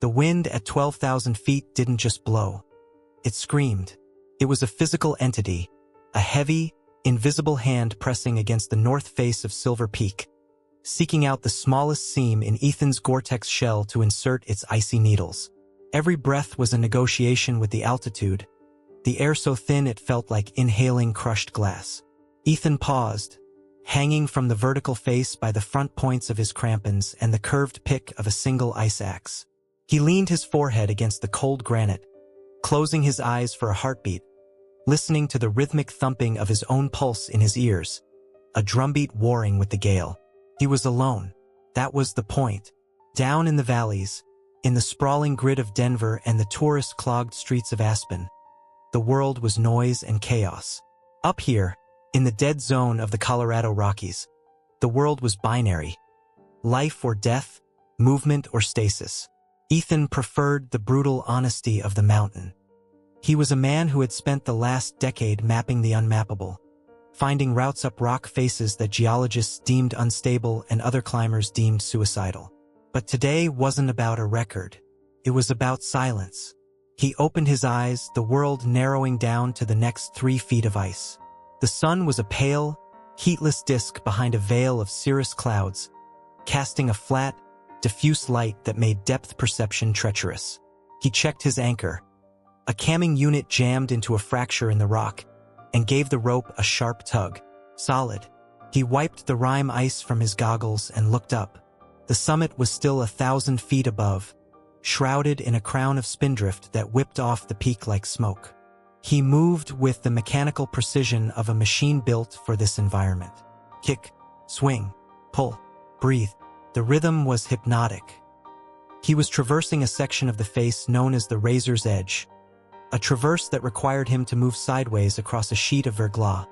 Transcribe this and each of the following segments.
The wind at 12,000 feet didn't just blow. It screamed. It was a physical entity, a heavy, invisible hand pressing against the north face of Silver Peak, seeking out the smallest seam in Ethan's Gore-Tex shell to insert its icy needles. Every breath was a negotiation with the altitude, the air so thin it felt like inhaling crushed glass. Ethan paused, hanging from the vertical face by the front points of his crampons and the curved pick of a single ice axe. He leaned his forehead against the cold granite, closing his eyes for a heartbeat, listening to the rhythmic thumping of his own pulse in his ears, a drumbeat warring with the gale. He was alone. That was the point. Down in the valleys, in the sprawling grid of Denver and the tourist-clogged streets of Aspen, the world was noise and chaos. Up here, in the dead zone of the Colorado Rockies, the world was binary. Life or death, movement or stasis. Ethan preferred the brutal honesty of the mountain. He was a man who had spent the last decade mapping the unmappable, finding routes up rock faces that geologists deemed unstable and other climbers deemed suicidal. But today wasn't about a record. It was about silence. He opened his eyes, the world narrowing down to the next 3 feet of ice. The sun was a pale, heatless disk behind a veil of cirrus clouds, casting a flat, diffuse light that made depth perception treacherous. He checked his anchor. A camming unit jammed into a fracture in the rock and gave the rope a sharp tug. Solid. He wiped the rime ice from his goggles and looked up. The summit was still 1,000 feet above, shrouded in a crown of spindrift that whipped off the peak like smoke. He moved with the mechanical precision of a machine built for this environment. Kick, swing, pull, breathe. The rhythm was hypnotic. He was traversing a section of the face known as the razor's edge, a traverse that required him to move sideways across a sheet of verglas.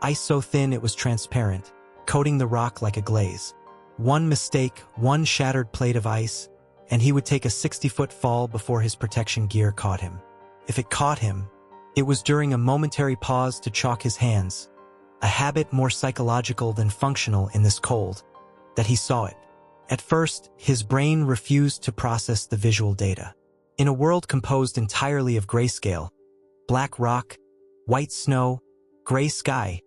Ice so thin it was transparent, coating the rock like a glaze. One mistake, one shattered plate of ice, and he would take a 60-foot fall before his protection gear caught him. If it caught him, it was during a momentary pause to chalk his hands, a habit more psychological than functional in this cold, that he saw it. At first, his brain refused to process the visual data. In a world composed entirely of grayscale, black rock, white snow, gray sky,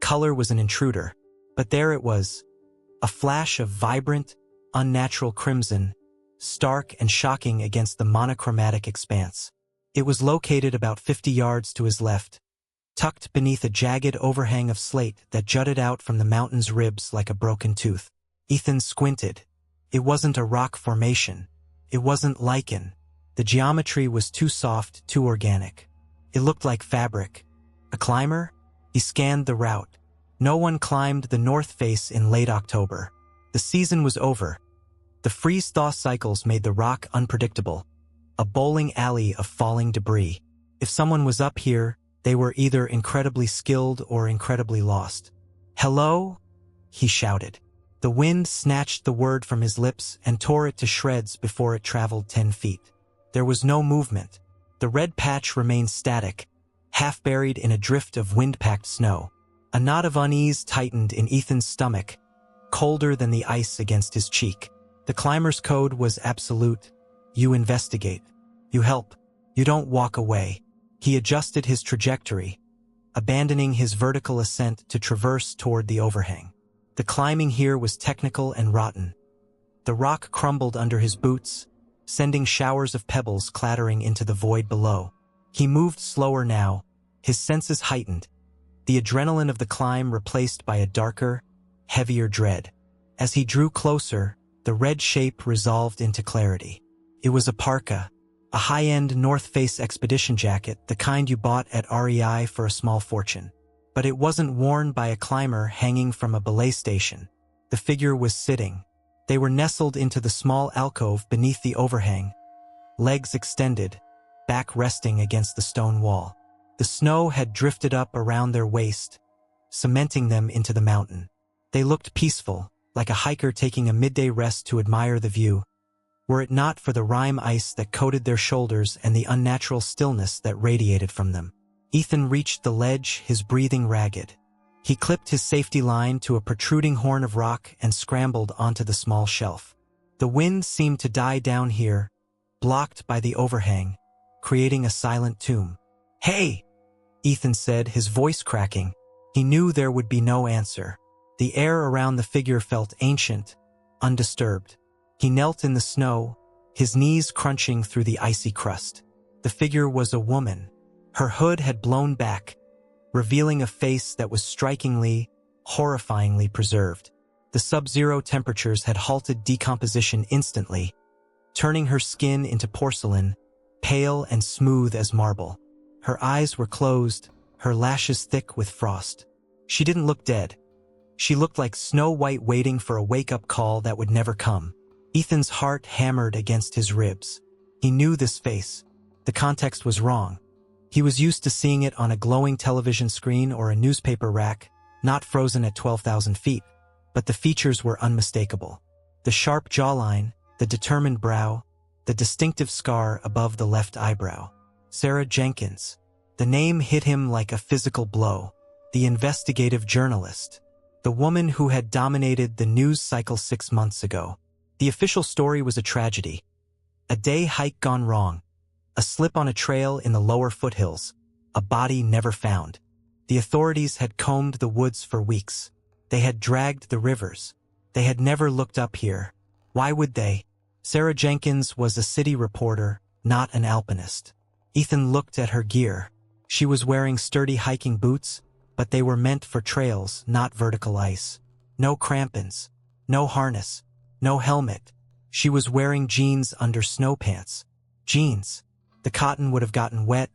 color was an intruder. But there it was, a flash of vibrant, unnatural crimson, stark and shocking against the monochromatic expanse. It was located about 50 yards to his left, tucked beneath a jagged overhang of slate that jutted out from the mountain's ribs like a broken tooth. Ethan squinted. It wasn't a rock formation. It wasn't lichen. The geometry was too soft, too organic. It looked like fabric. A climber? He scanned the route. No one climbed the north face in late October. The season was over. The freeze-thaw cycles made the rock unpredictable, a bowling alley of falling debris. If someone was up here, they were either incredibly skilled or incredibly lost. "Hello?" he shouted. The wind snatched the word from his lips and tore it to shreds before it traveled 10 feet. There was no movement. The red patch remained static, half buried in a drift of wind-packed snow. A knot of unease tightened in Ethan's stomach, colder than the ice against his cheek. The climber's code was absolute. You investigate. You help. You don't walk away. He adjusted his trajectory, abandoning his vertical ascent to traverse toward the overhang. The climbing here was technical and rotten. The rock crumbled under his boots, sending showers of pebbles clattering into the void below. He moved slower now, his senses heightened, the adrenaline of the climb replaced by a darker, heavier dread. As he drew closer, the red shape resolved into clarity. It was a parka, a high-end North Face expedition jacket, the kind you bought at REI for a small fortune. But it wasn't worn by a climber hanging from a belay station. The figure was sitting. They were nestled into the small alcove beneath the overhang, legs extended, back resting against the stone wall. The snow had drifted up around their waist, cementing them into the mountain. They looked peaceful, like a hiker taking a midday rest to admire the view, were it not for the rime ice that coated their shoulders and the unnatural stillness that radiated from them. Ethan reached the ledge, his breathing ragged. He clipped his safety line to a protruding horn of rock and scrambled onto the small shelf. The wind seemed to die down here, blocked by the overhang, creating a silent tomb. "Hey!" Ethan said, his voice cracking. He knew there would be no answer. The air around the figure felt ancient, undisturbed. He knelt in the snow, his knees crunching through the icy crust. The figure was a woman. Her hood had blown back, revealing a face that was strikingly, horrifyingly preserved. The sub-zero temperatures had halted decomposition instantly, turning her skin into porcelain, pale and smooth as marble. Her eyes were closed, her lashes thick with frost. She didn't look dead. She looked like Snow White waiting for a wake-up call that would never come. Ethan's heart hammered against his ribs. He knew this face. The context was wrong. He was used to seeing it on a glowing television screen or a newspaper rack, not frozen at 12,000 feet. But the features were unmistakable. The sharp jawline, the determined brow, the distinctive scar above the left eyebrow. Sarah Jenkins. The name hit him like a physical blow. The investigative journalist. The woman who had dominated the news cycle 6 months ago. The official story was a tragedy. A day hike gone wrong. A slip on a trail in the lower foothills. A body never found. The authorities had combed the woods for weeks. They had dragged the rivers. They had never looked up here. Why would they? Sarah Jenkins was a city reporter, not an alpinist. Ethan looked at her gear. She was wearing sturdy hiking boots, but they were meant for trails, not vertical ice. No crampons, no harness, no helmet. She was wearing jeans under snow pants. Jeans. The cotton would have gotten wet,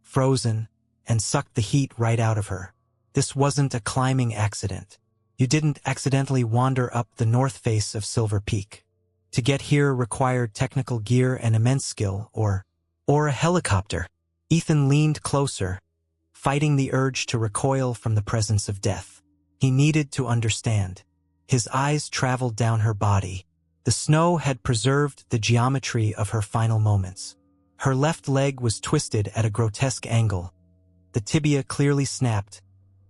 frozen, and sucked the heat right out of her. This wasn't a climbing accident. You didn't accidentally wander up the north face of Silver Peak. To get here required technical gear and immense skill, or a helicopter. Ethan leaned closer, fighting the urge to recoil from the presence of death. He needed to understand. His eyes traveled down her body. The snow had preserved the geometry of her final moments. Her left leg was twisted at a grotesque angle. The tibia clearly snapped,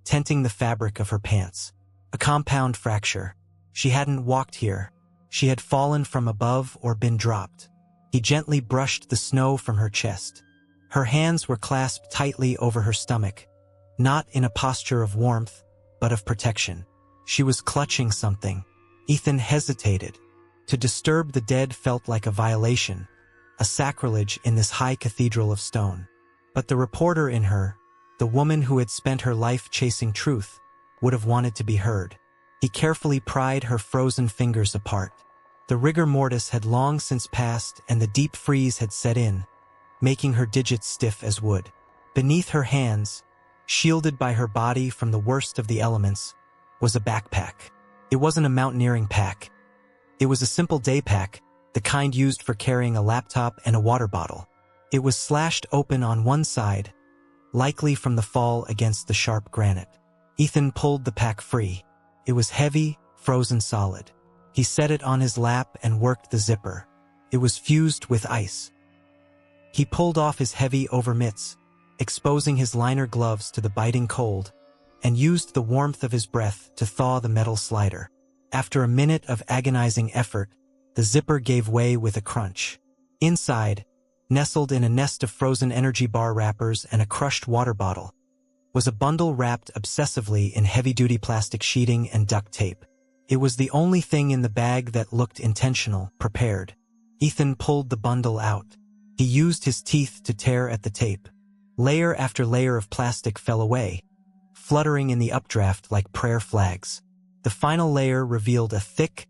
tenting the fabric of her pants. A compound fracture. She hadn't walked here. She had fallen from above or been dropped. He gently brushed the snow from her chest. Her hands were clasped tightly over her stomach, not in a posture of warmth, but of protection. She was clutching something. Ethan hesitated. To disturb the dead felt like a violation, a sacrilege in this high cathedral of stone. But the reporter in her, the woman who had spent her life chasing truth, would have wanted to be heard. He carefully pried her frozen fingers apart. The rigor mortis had long since passed and the deep freeze had set in, making her digits stiff as wood. Beneath her hands, shielded by her body from the worst of the elements, was a backpack. It wasn't a mountaineering pack. It was a simple day pack, the kind used for carrying a laptop and a water bottle. It was slashed open on one side, likely from the fall against the sharp granite. Ethan pulled the pack free. It was heavy, frozen solid. He set it on his lap and worked the zipper. It was fused with ice. He pulled off his heavy overmitts, exposing his liner gloves to the biting cold, and used the warmth of his breath to thaw the metal slider. After a minute of agonizing effort, the zipper gave way with a crunch. Inside, nestled in a nest of frozen energy bar wrappers and a crushed water bottle, was a bundle wrapped obsessively in heavy-duty plastic sheeting and duct tape. It was the only thing in the bag that looked intentional, prepared. Ethan pulled the bundle out. He used his teeth to tear at the tape. Layer after layer of plastic fell away, fluttering in the updraft like prayer flags. The final layer revealed a thick,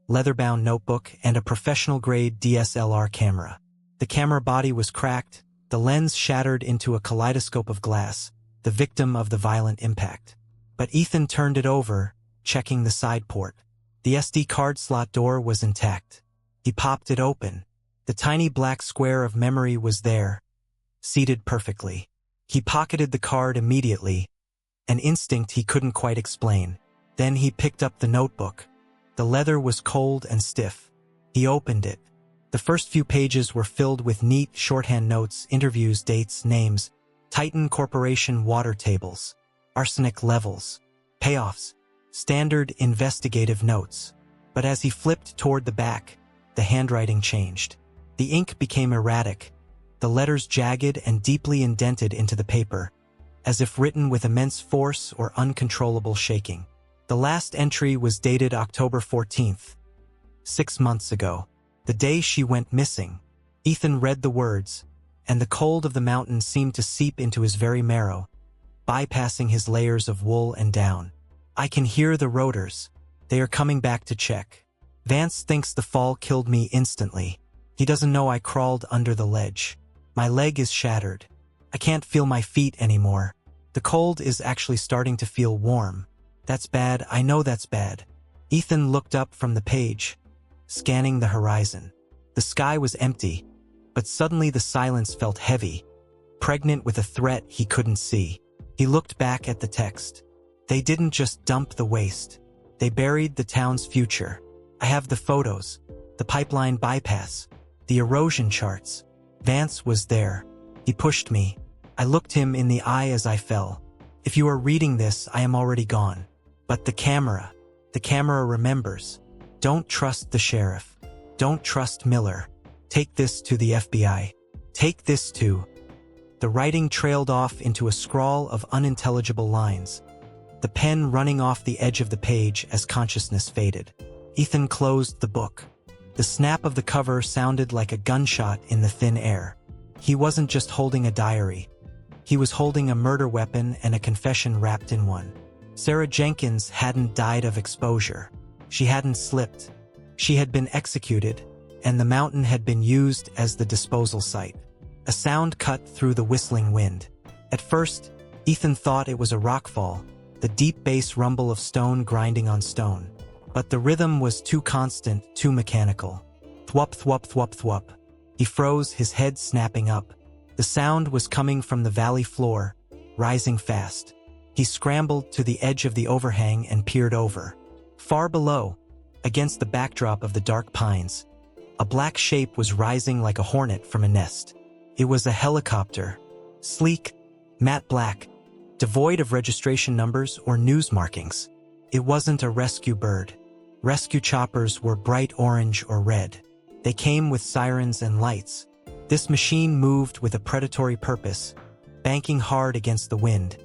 leather-bound notebook and a professional-grade DSLR camera. The camera body was cracked, the lens shattered into a kaleidoscope of glass, the victim of the violent impact. But Ethan turned it over, checking the side port. The SD card slot door was intact. He popped it open. The tiny black square of memory was there, seated perfectly. He pocketed the card immediately, an instinct he couldn't quite explain. Then he picked up the notebook. The leather was cold and stiff. He opened it. The first few pages were filled with neat shorthand notes, interviews, dates, names, Titan Corporation water tables, arsenic levels, payoffs, standard investigative notes. But as he flipped toward the back, the handwriting changed. The ink became erratic, the letters jagged and deeply indented into the paper, as if written with immense force or uncontrollable shaking. The last entry was dated October 14th, 6 months ago, the day she went missing. Ethan read the words, and the cold of the mountain seemed to seep into his very marrow, bypassing his layers of wool and down. I can hear the rotors. They are coming back to check. Vance thinks the fall killed me instantly. He doesn't know I crawled under the ledge. My leg is shattered. I can't feel my feet anymore. The cold is actually starting to feel warm. That's bad, I know that's bad. Ethan looked up from the page, scanning the horizon. The sky was empty, but suddenly the silence felt heavy, pregnant with a threat he couldn't see. He looked back at the text. They didn't just dump the waste. They buried the town's future. I have the photos, the pipeline bypass, the erosion charts. Vance was there. He pushed me. I looked him in the eye as I fell. If you are reading this, I am already gone. But the camera remembers. Don't trust the sheriff. Don't trust Miller. Take this to the FBI. Take this to... The writing trailed off into a scrawl of unintelligible lines, the pen running off the edge of the page as consciousness faded. Ethan closed the book. The snap of the cover sounded like a gunshot in the thin air. He wasn't just holding a diary. He was holding a murder weapon and a confession wrapped in one. Sarah Jenkins hadn't died of exposure. She hadn't slipped. She had been executed, and the mountain had been used as the disposal site. A sound cut through the whistling wind. At first, Ethan thought it was a rockfall, the deep bass rumble of stone grinding on stone. But the rhythm was too constant, too mechanical. Thwup, thwup, thwup, thwup. He froze, his head snapping up. The sound was coming from the valley floor, rising fast. He scrambled to the edge of the overhang and peered over. Far below, against the backdrop of the dark pines, a black shape was rising like a hornet from a nest. It was a helicopter, sleek, matte black, devoid of registration numbers or news markings. It wasn't a rescue bird. Rescue choppers were bright orange or red. They came with sirens and lights. This machine moved with a predatory purpose, banking hard against the wind,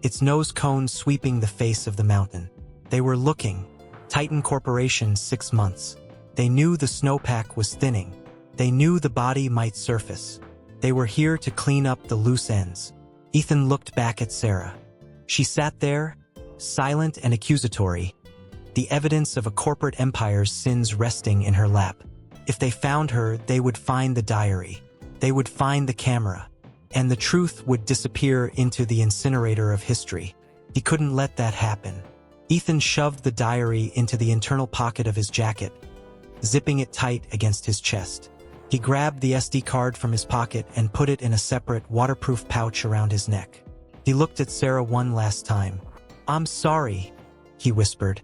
its nose cone sweeping the face of the mountain. They were looking. Titan Corporation 6 months. They knew the snowpack was thinning. They knew the body might surface. They were here to clean up the loose ends. Ethan looked back at Sarah. She sat there, silent and accusatory, the evidence of a corporate empire's sins resting in her lap. If they found her, they would find the diary. They would find the camera. And the truth would disappear into the incinerator of history. He couldn't let that happen. Ethan shoved the diary into the internal pocket of his jacket, zipping it tight against his chest. He grabbed the SD card from his pocket and put it in a separate, waterproof pouch around his neck. He looked at Sarah one last time. "I'm sorry," he whispered,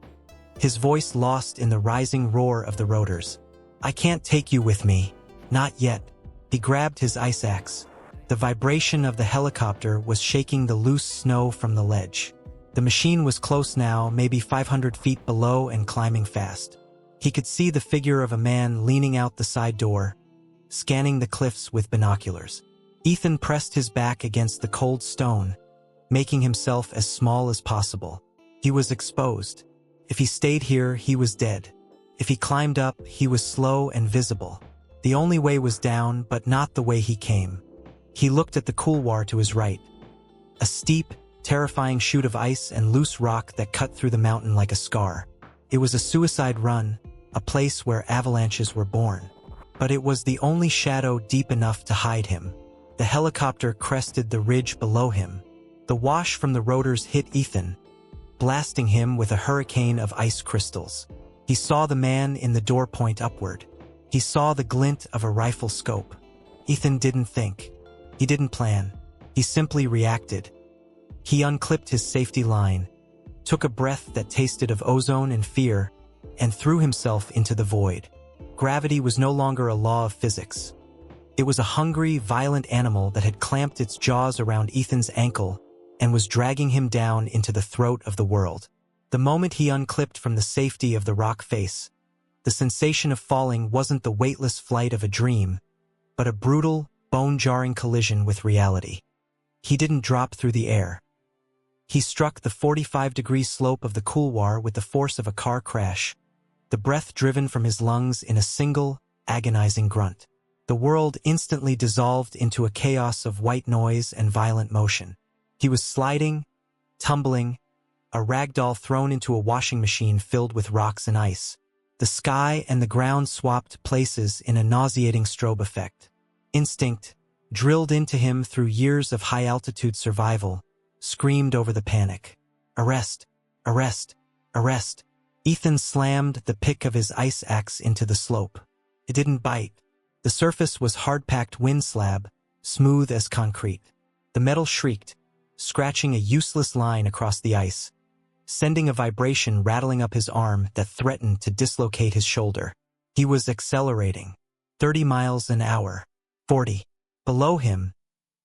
his voice lost in the rising roar of the rotors. "I can't take you with me. Not yet." He grabbed his ice axe. The vibration of the helicopter was shaking the loose snow from the ledge. The machine was close now, maybe 500 feet below and climbing fast. He could see the figure of a man leaning out the side door, scanning the cliffs with binoculars. Ethan pressed his back against the cold stone, making himself as small as possible. He was exposed. If he stayed here, he was dead. If he climbed up, he was slow and visible. The only way was down, but not the way he came. He looked at the couloir to his right. A steep, terrifying chute of ice and loose rock that cut through the mountain like a scar. It was a suicide run, a place where avalanches were born. But it was the only shadow deep enough to hide him. The helicopter crested the ridge below him. The wash from the rotors hit Ethan, blasting him with a hurricane of ice crystals. He saw the man in the door point upward. He saw the glint of a rifle scope. Ethan didn't think. He didn't plan. He simply reacted. He unclipped his safety line, took a breath that tasted of ozone and fear, and threw himself into the void. Gravity was no longer a law of physics. It was a hungry, violent animal that had clamped its jaws around Ethan's ankle and was dragging him down into the throat of the world. The moment he unclipped from the safety of the rock face, the sensation of falling wasn't the weightless flight of a dream, but a brutal, bone-jarring collision with reality. He didn't drop through the air. He struck the 45-degree slope of the couloir with the force of a car crash, the breath driven from his lungs in a single, agonizing grunt. The world instantly dissolved into a chaos of white noise and violent motion. He was sliding, tumbling, a ragdoll thrown into a washing machine filled with rocks and ice. The sky and the ground swapped places in a nauseating strobe effect. Instinct, drilled into him through years of high-altitude survival, screamed over the panic. Arrest! Arrest! Arrest! Ethan slammed the pick of his ice axe into the slope. It didn't bite. The surface was hard-packed wind slab, smooth as concrete. The metal shrieked, scratching a useless line across the ice, sending a vibration rattling up his arm that threatened to dislocate his shoulder. He was accelerating. 30 miles an hour. 40. Below him,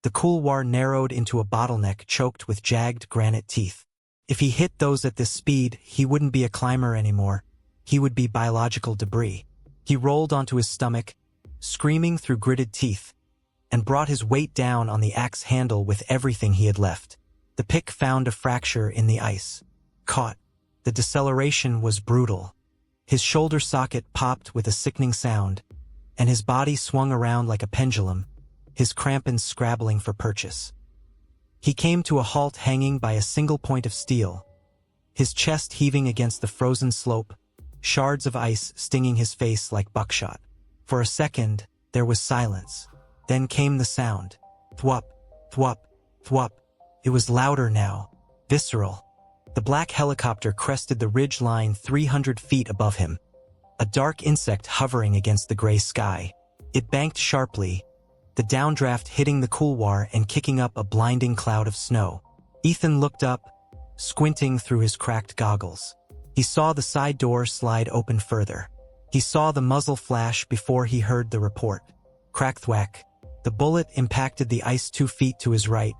the couloir narrowed into a bottleneck choked with jagged granite teeth. If he hit those at this speed, he wouldn't be a climber anymore. He would be biological debris. He rolled onto his stomach, screaming through gritted teeth, and brought his weight down on the axe handle with everything he had left. The pick found a fracture in the ice. Caught. The deceleration was brutal. His shoulder socket popped with a sickening sound, and his body swung around like a pendulum, his crampons scrabbling for purchase. He came to a halt hanging by a single point of steel, his chest heaving against the frozen slope, shards of ice stinging his face like buckshot. For a second, there was silence. Then came the sound. Thwop, thwop, thwop. It was louder now, visceral. The black helicopter crested the ridge line 300 feet above him, a dark insect hovering against the gray sky. It banked sharply, the downdraft hitting the couloir and kicking up a blinding cloud of snow. Ethan looked up, squinting through his cracked goggles. He saw the side door slide open further. He saw the muzzle flash before he heard the report. Crack-thwack. The bullet impacted the ice 2 feet to his right,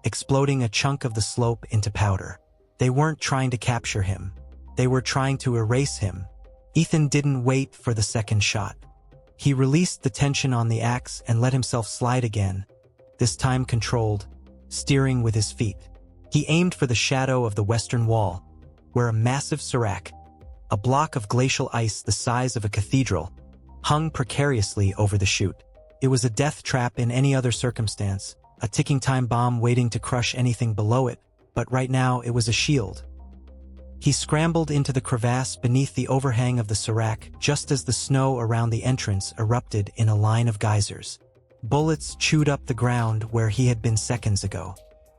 exploding a chunk of the slope into powder. They weren't trying to capture him. They were trying to erase him. Ethan didn't wait for the second shot. He released the tension on the axe and let himself slide again, this time controlled, steering with his feet. He aimed for the shadow of the western wall, where a massive serac, a block of glacial ice the size of a cathedral, hung precariously over the chute. It was a death trap in any other circumstance, a ticking time bomb waiting to crush anything below it, but right now it was a shield. He scrambled into the crevasse beneath the overhang of the serac just as the snow around the entrance erupted in a line of geysers. Bullets chewed up the ground where he had been seconds ago.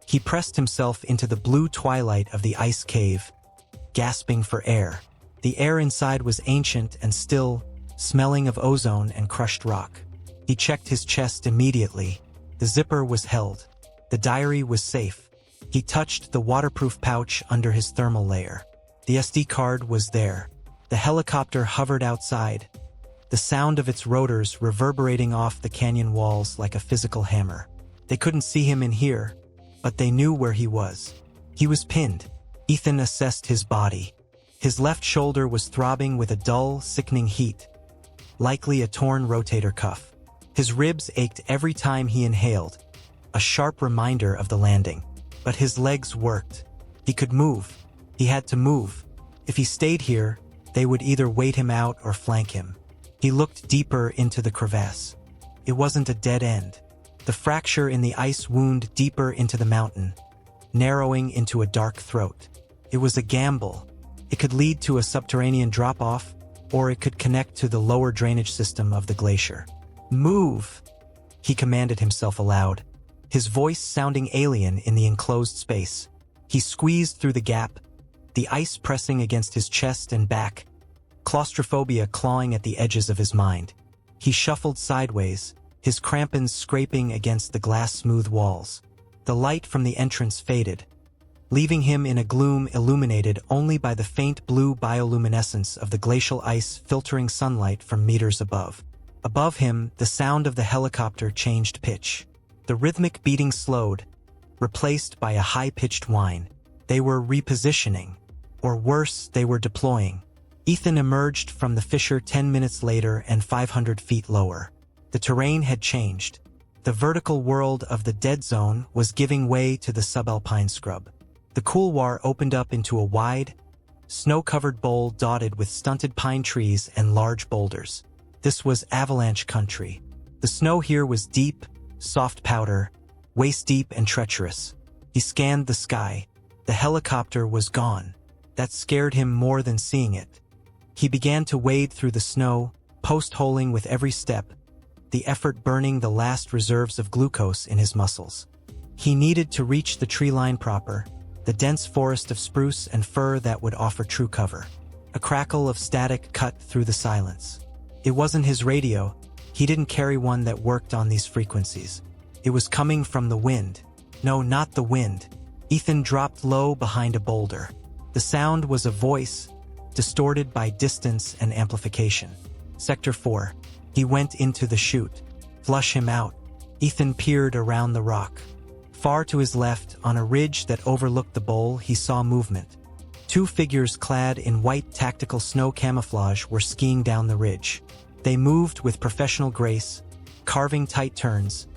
He pressed himself into the blue twilight of the ice cave, gasping for air. The air inside was ancient and still, smelling of ozone and crushed rock. He checked his chest immediately. The zipper was held. The diary was safe. He touched the waterproof pouch under his thermal layer. The SD card was there. The helicopter hovered outside, the sound of its rotors reverberating off the canyon walls like a physical hammer. They couldn't see him in here, but they knew where he was. He was pinned. Ethan assessed his body. His left shoulder was throbbing with a dull, sickening heat, likely a torn rotator cuff. His ribs ached every time he inhaled, a sharp reminder of the landing. But his legs worked. He could move. He had to move. If he stayed here, they would either wait him out or flank him. He looked deeper into the crevasse. It wasn't a dead end. The fracture in the ice wound deeper into the mountain, narrowing into a dark throat. It was a gamble. It could lead to a subterranean drop-off, or it could connect to the lower drainage system of the glacier. Move, he commanded himself aloud, his voice sounding alien in the enclosed space. He squeezed through the gap, the ice pressing against his chest and back, claustrophobia clawing at the edges of his mind. He shuffled sideways, his crampons scraping against the glass-smooth walls. The light from the entrance faded, leaving him in a gloom illuminated only by the faint blue bioluminescence of the glacial ice filtering sunlight from meters above. Above him, the sound of the helicopter changed pitch. The rhythmic beating slowed, replaced by a high-pitched whine. They were repositioning, or worse, they were deploying. Ethan emerged from the fissure 10 minutes later and 500 feet lower. The terrain had changed. The vertical world of the dead zone was giving way to the subalpine scrub. The couloir opened up into a wide, snow-covered bowl dotted with stunted pine trees and large boulders. This was avalanche country. The snow here was deep, soft powder, waist-deep and treacherous. He scanned the sky. The helicopter was gone. That scared him more than seeing it. He began to wade through the snow, post-holing with every step, the effort burning the last reserves of glucose in his muscles. He needed to reach the tree line proper, the dense forest of spruce and fir that would offer true cover. A crackle of static cut through the silence. It wasn't his radio. He didn't carry one that worked on these frequencies. It was coming from the wind. No, not the wind. Ethan dropped low behind a boulder. The sound was a voice, distorted by distance and amplification. Sector 4. He went into the chute. Flush him out. Ethan peered around the rock. Far to his left, on a ridge that overlooked the bowl, he saw movement. Two figures clad in white tactical snow camouflage were skiing down the ridge. They moved with professional grace, carving tight turns,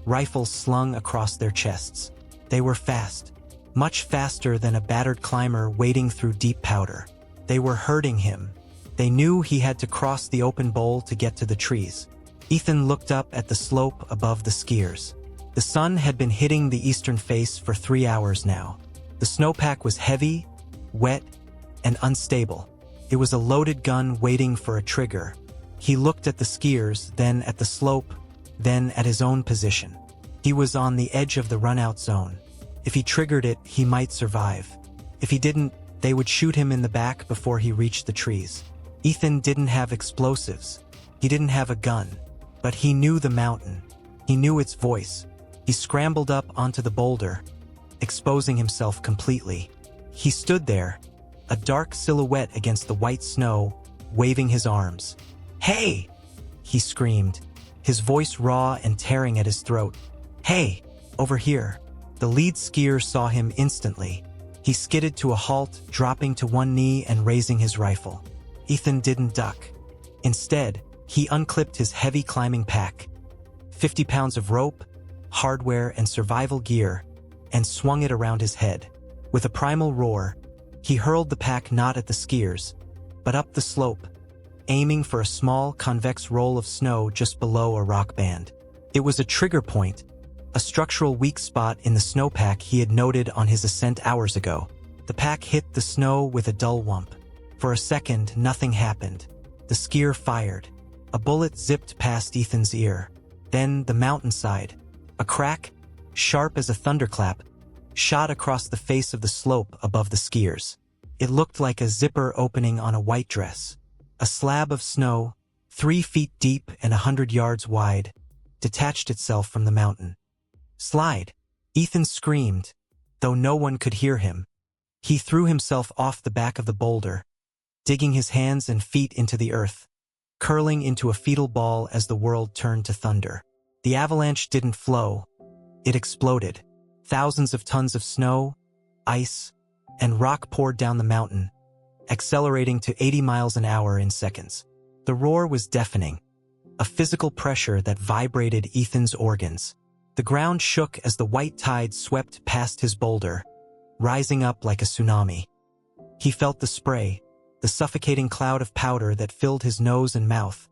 rifles slung across their chests. They were fast, much faster than a battered climber wading through deep powder. They were herding him. They knew he had to cross the open bowl to get to the trees. Ethan looked up at the slope above the skiers. The sun had been hitting the eastern face for 3 hours now. The snowpack was heavy, wet, and unstable. It was a loaded gun waiting for a trigger. He looked at the skiers, then at the slope, then at his own position. He was on the edge of the run-out zone. If he triggered it, he might survive. If he didn't, they would shoot him in the back before he reached the trees. Ethan didn't have explosives. He didn't have a gun. But he knew the mountain. He knew its voice. He scrambled up onto the boulder, exposing himself completely. He stood there, a dark silhouette against the white snow, waving his arms. "Hey!" he screamed, his voice raw and tearing at his throat. "Hey! Over here!" The lead skier saw him instantly. He skidded to a halt, dropping to one knee and raising his rifle. Ethan didn't duck. Instead, he unclipped his heavy climbing pack, 50 pounds of rope, hardware, and survival gear, and swung it around his head. With a primal roar, he hurled the pack not at the skiers, but up the slope, aiming for a small, convex roll of snow just below a rock band. It was a trigger point, a structural weak spot in the snowpack he had noted on his ascent hours ago. The pack hit the snow with a dull whump. For a second, nothing happened. The skier fired. A bullet zipped past Ethan's ear. Then the mountainside. A crack, sharp as a thunderclap, shot across the face of the slope above the skiers. It looked like a zipper opening on a white dress. A slab of snow, 3 feet deep and 100 yards wide, detached itself from the mountain. "Slide!" Ethan screamed, though no one could hear him. He threw himself off the back of the boulder, digging his hands and feet into the earth, curling into a fetal ball as the world turned to thunder. The avalanche didn't flow. It exploded. Thousands of tons of snow, ice, and rock poured down the mountain, accelerating to 80 miles an hour in seconds. The roar was deafening, a physical pressure that vibrated Ethan's organs. The ground shook as the white tide swept past his boulder, rising up like a tsunami. He felt the spray, the suffocating cloud of powder that filled his nose and mouth.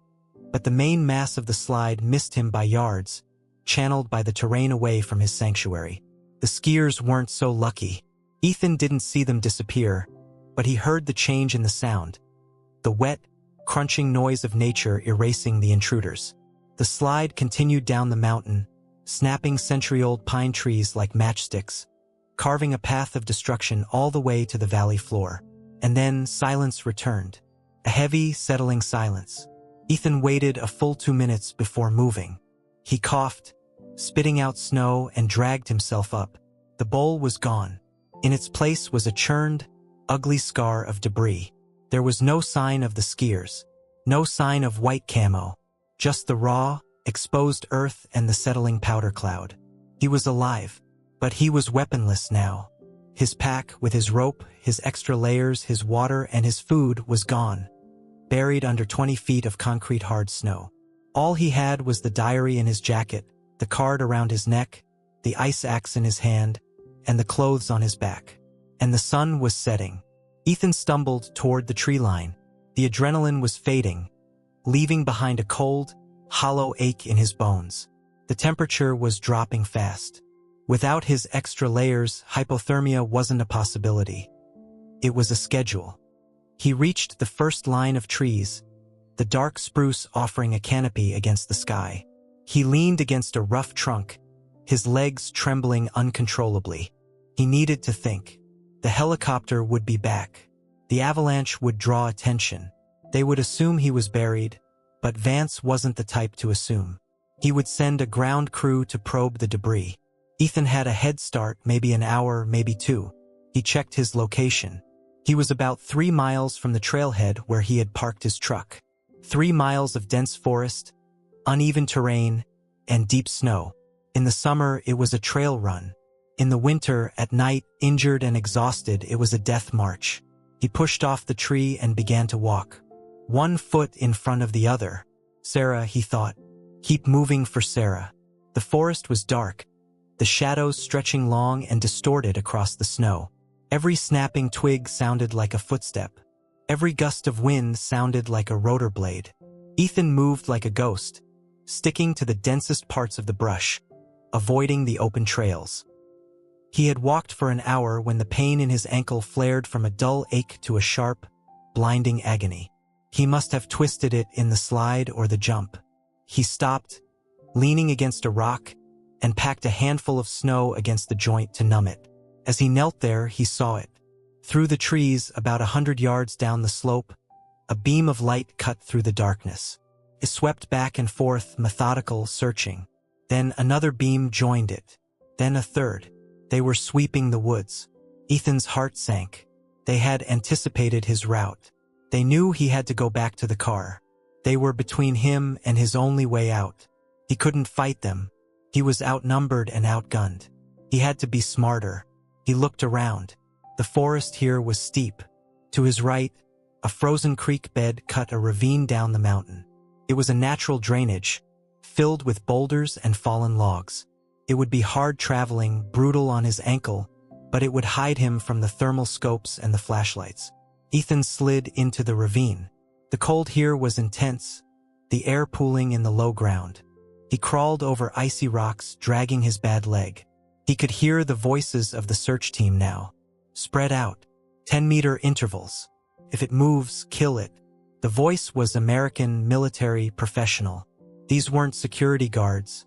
But the main mass of the slide missed him by yards, channeled by the terrain away from his sanctuary. The skiers weren't so lucky. Ethan didn't see them disappear, but he heard the change in the sound. The wet, crunching noise of nature erasing the intruders. The slide continued down the mountain, snapping century-old pine trees like matchsticks, carving a path of destruction all the way to the valley floor. And then silence returned. A heavy, settling silence. Ethan waited a full 2 minutes before moving. He coughed, spitting out snow, and dragged himself up. The bowl was gone. In its place was a churned, ugly scar of debris. There was no sign of the skiers, no sign of white camo, just the raw, exposed earth and the settling powder cloud. He was alive, but he was weaponless now. His pack, with his rope, his extra layers, his water, and his food, was gone, buried under 20 feet of concrete hard snow. All he had was the diary in his jacket, the card around his neck, the ice axe in his hand, and the clothes on his back. And the sun was setting. Ethan stumbled toward the tree line. The adrenaline was fading, leaving behind a cold, hollow ache in his bones. The temperature was dropping fast. Without his extra layers, hypothermia wasn't a possibility. It was a schedule. He reached the first line of trees, the dark spruce offering a canopy against the sky. He leaned against a rough trunk, his legs trembling uncontrollably. He needed to think. The helicopter would be back. The avalanche would draw attention. They would assume he was buried, but Vance wasn't the type to assume. He would send a ground crew to probe the debris. Ethan had a head start, maybe an hour, maybe two. He checked his location. He was about 3 miles from the trailhead where he had parked his truck. 3 miles of dense forest, uneven terrain, and deep snow. In the summer, it was a trail run. In the winter, at night, injured and exhausted, it was a death march. He pushed off the tree and began to walk. 1 foot in front of the other. Sarah, he thought. Keep moving for Sarah. The forest was dark, the shadows stretching long and distorted across the snow. Every snapping twig sounded like a footstep. Every gust of wind sounded like a rotor blade. Ethan moved like a ghost, sticking to the densest parts of the brush, avoiding the open trails. He had walked for an hour when the pain in his ankle flared from a dull ache to a sharp, blinding agony. He must have twisted it in the slide or the jump. He stopped, leaning against a rock, and packed a handful of snow against the joint to numb it. As he knelt there, he saw it. Through the trees, about 100 yards down the slope, a beam of light cut through the darkness. It swept back and forth, methodical, searching. Then another beam joined it. Then a third. They were sweeping the woods. Ethan's heart sank. They had anticipated his route. They knew he had to go back to the car. They were between him and his only way out. He couldn't fight them. He was outnumbered and outgunned. He had to be smarter. He looked around. The forest here was steep. To his right, a frozen creek bed cut a ravine down the mountain. It was a natural drainage, filled with boulders and fallen logs. It would be hard traveling, brutal on his ankle, but it would hide him from the thermal scopes and the flashlights. Ethan slid into the ravine. The cold here was intense, the air pooling in the low ground. He crawled over icy rocks, dragging his bad leg. He could hear the voices of the search team now. Spread out. 10-meter intervals. If it moves, kill it. The voice was American military professional. These weren't security guards.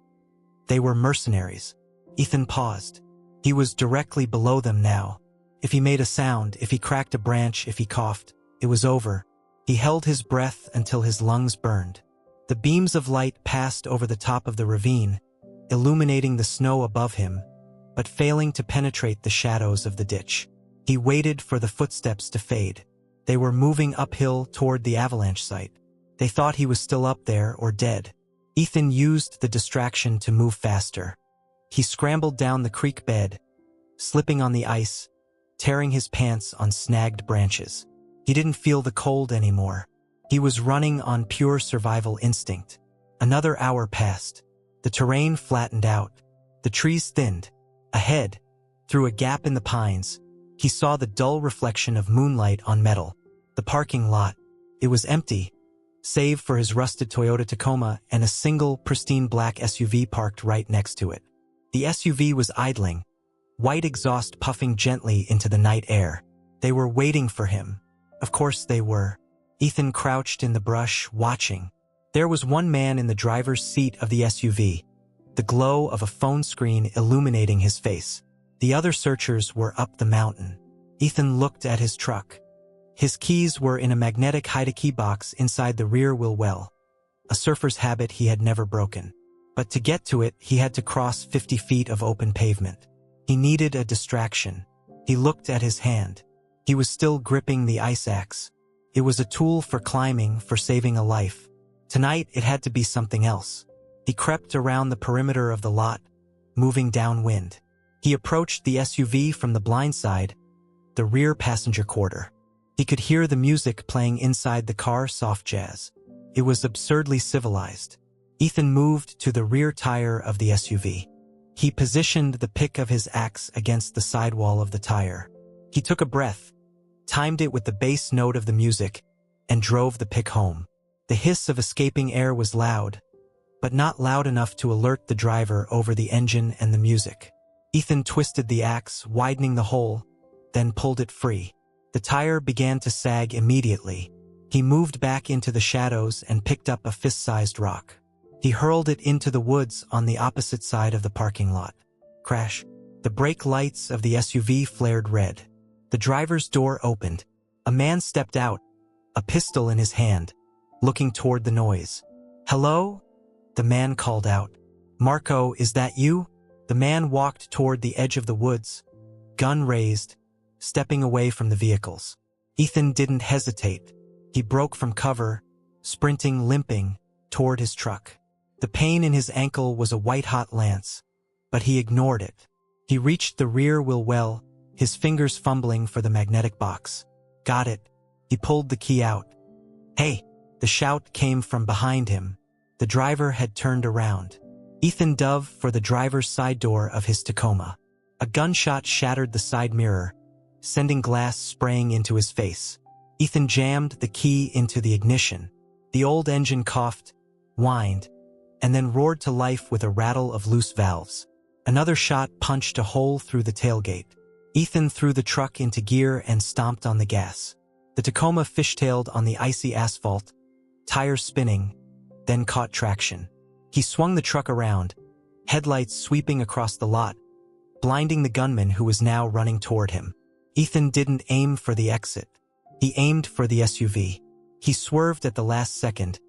They were mercenaries. Ethan paused. He was directly below them now. If he made a sound, if he cracked a branch, if he coughed, it was over. He held his breath until his lungs burned. The beams of light passed over the top of the ravine, illuminating the snow above him, but failing to penetrate the shadows of the ditch. He waited for the footsteps to fade. They were moving uphill toward the avalanche site. They thought he was still up there or dead. Ethan used the distraction to move faster. He scrambled down the creek bed, slipping on the ice, tearing his pants on snagged branches. He didn't feel the cold anymore. He was running on pure survival instinct. Another hour passed. The terrain flattened out. The trees thinned. Ahead, through a gap in the pines, he saw the dull reflection of moonlight on metal. The parking lot. It was empty, save for his rusted Toyota Tacoma and a single, pristine black SUV parked right next to it. The SUV was idling, white exhaust puffing gently into the night air. They were waiting for him. Of course they were. Ethan crouched in the brush, watching. There was one man in the driver's seat of the SUV, the glow of a phone screen illuminating his face. The other searchers were up the mountain. Ethan looked at his truck. His keys were in a magnetic hide-a-key box inside the rear wheel well, a surfer's habit he had never broken. But to get to it, he had to cross 50 feet of open pavement. He needed a distraction. He looked at his hand. He was still gripping the ice axe. It was a tool for climbing, for saving a life. Tonight, it had to be something else. He crept around the perimeter of the lot, moving downwind. He approached the SUV from the blind side, the rear passenger quarter. He could hear the music playing inside the car, soft jazz. It was absurdly civilized. Ethan moved to the rear tire of the SUV. He positioned the pick of his axe against the sidewall of the tire. He took a breath, timed it with the bass note of the music, and drove the pick home. The hiss of escaping air was loud, but not loud enough to alert the driver over the engine and the music. Ethan twisted the axe, widening the hole, then pulled it free. The tire began to sag immediately. He moved back into the shadows and picked up a fist-sized rock. He hurled it into the woods on the opposite side of the parking lot. Crash. The brake lights of the SUV flared red. The driver's door opened. A man stepped out, a pistol in his hand, looking toward the noise. "Hello?" The man called out. "Marco, is that you?" The man walked toward the edge of the woods, gun raised, stepping away from the vehicles. Ethan didn't hesitate. He broke from cover, sprinting, limping, toward his truck. The pain in his ankle was a white-hot lance, but he ignored it. He reached the rear wheel well, his fingers fumbling for the magnetic box. Got it. He pulled the key out. "Hey!" The shout came from behind him. The driver had turned around. Ethan dove for the driver's side door of his Tacoma. A gunshot shattered the side mirror, sending glass spraying into his face. Ethan jammed the key into the ignition. The old engine coughed, whined, and then roared to life with a rattle of loose valves. Another shot punched a hole through the tailgate. Ethan threw the truck into gear and stomped on the gas. The Tacoma fishtailed on the icy asphalt, tires spinning, then caught traction. He swung the truck around, headlights sweeping across the lot, blinding the gunman who was now running toward him. Ethan didn't aim for the exit. He aimed for the SUV. He swerved at the last second,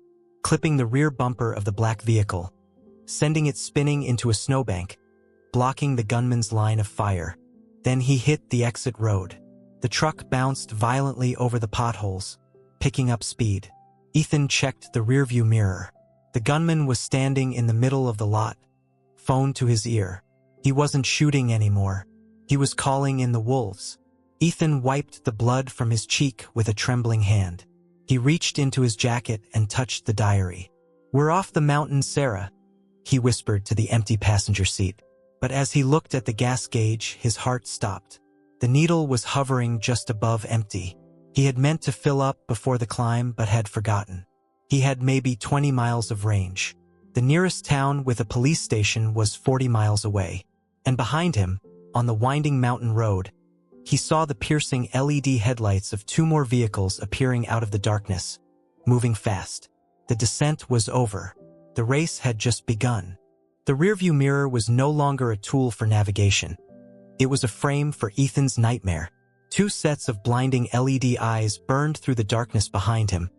clipping the rear bumper of the black vehicle, sending it spinning into a snowbank, blocking the gunman's line of fire. Then he hit the exit road. The truck bounced violently over the potholes, picking up speed. Ethan checked the rearview mirror. The gunman was standing in the middle of the lot, phone to his ear. He wasn't shooting anymore. He was calling in the wolves. Ethan wiped the blood from his cheek with a trembling hand. He reached into his jacket and touched the diary. "We're off the mountain, Sarah," he whispered to the empty passenger seat. But as he looked at the gas gauge, his heart stopped. The needle was hovering just above empty. He had meant to fill up before the climb, but had forgotten. He had maybe 20 miles of range. The nearest town with a police station was 40 miles away. And behind him, on the winding mountain road, he saw the piercing LED headlights of 2 more vehicles appearing out of the darkness, moving fast. The descent was over. The race had just begun. The rearview mirror was no longer a tool for navigation. It was a frame for Ethan's nightmare. 2 sets of blinding LED eyes burned through the darkness behind him,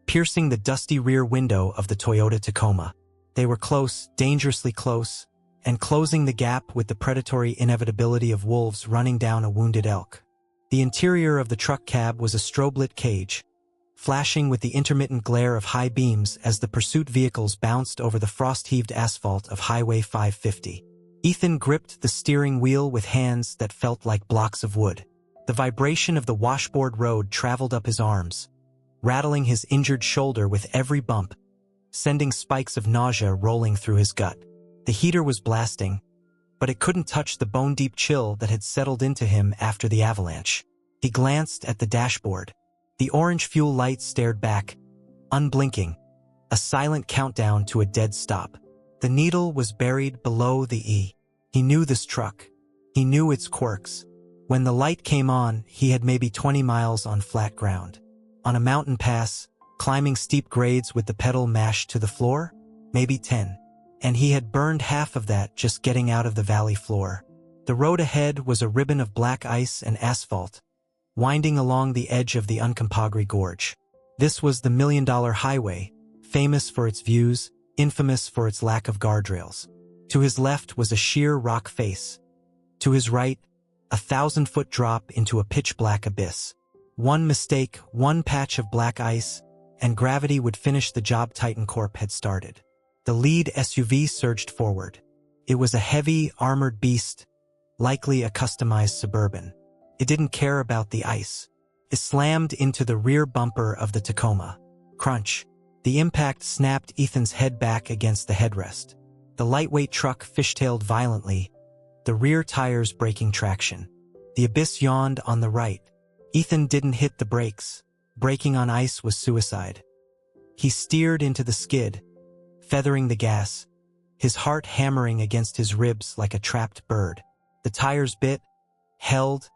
piercing the dusty rear window of the Toyota Tacoma. They were close, dangerously close, and closing the gap with the predatory inevitability of wolves running down a wounded elk. The interior of the truck cab was a strobe-lit cage, flashing with the intermittent glare of high beams as the pursuit vehicles bounced over the frost-heaved asphalt of Highway 550. Ethan gripped the steering wheel with hands that felt like blocks of wood. The vibration of the washboard road traveled up his arms, rattling his injured shoulder with every bump, sending spikes of nausea rolling through his gut. The heater was blasting, but it couldn't touch the bone-deep chill that had settled into him after the avalanche. He glanced at the dashboard. The orange fuel light stared back, unblinking, a silent countdown to a dead stop. The needle was buried below the E. He knew this truck. He knew its quirks. When the light came on, he had maybe 20 miles on flat ground. On a mountain pass, climbing steep grades with the pedal mashed to the floor, maybe 10. And he had burned half of that just getting out of the valley floor. The road ahead was a ribbon of black ice and asphalt, winding along the edge of the Uncompahgre Gorge. This was the $1 Million Highway, famous for its views, infamous for its lack of guardrails. To his left was a sheer rock face. To his right, a 1,000-foot drop into a pitch-black abyss. One mistake, one patch of black ice, and gravity would finish the job Titan Corp had started. The lead SUV surged forward. It was a heavy, armored beast, likely a customized Suburban. It didn't care about the ice. It slammed into the rear bumper of the Tacoma. Crunch. The impact snapped Ethan's head back against the headrest. The lightweight truck fishtailed violently, the rear tires breaking traction. The abyss yawned on the right. Ethan didn't hit the brakes. Braking on ice was suicide. He steered into the skid, feathering the gas, his heart hammering against his ribs like a trapped bird. The tires bit, held,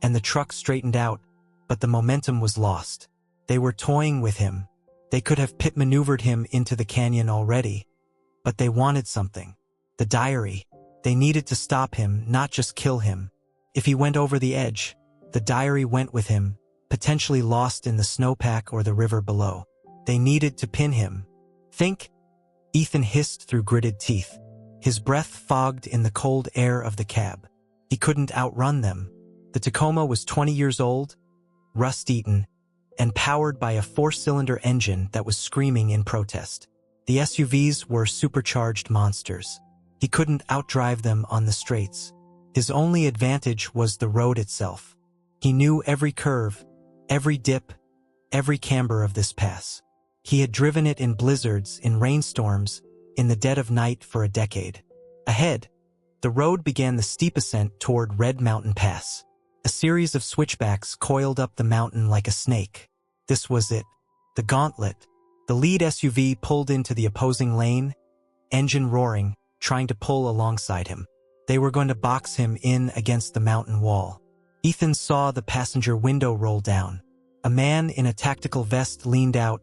and the truck straightened out, but the momentum was lost. They were toying with him. They could have pit maneuvered him into the canyon already, but they wanted something. The diary. They needed to stop him, not just kill him. If he went over the edge, the diary went with him, potentially lost in the snowpack or the river below. They needed to pin him. Think? Ethan hissed through gritted teeth. His breath fogged in the cold air of the cab. He couldn't outrun them. The Tacoma was 20 years old, rust-eaten, and powered by a 4-cylinder engine that was screaming in protest. The SUVs were supercharged monsters. He couldn't outdrive them on the straights. His only advantage was the road itself. He knew every curve, every dip, every camber of this pass. He had driven it in blizzards, in rainstorms, in the dead of night for a decade. Ahead, the road began the steep ascent toward Red Mountain Pass. A series of switchbacks coiled up the mountain like a snake. This was it. The gauntlet. The lead SUV pulled into the opposing lane, engine roaring, trying to pull alongside him. They were going to box him in against the mountain wall. Ethan saw the passenger window roll down. A man in a tactical vest leaned out,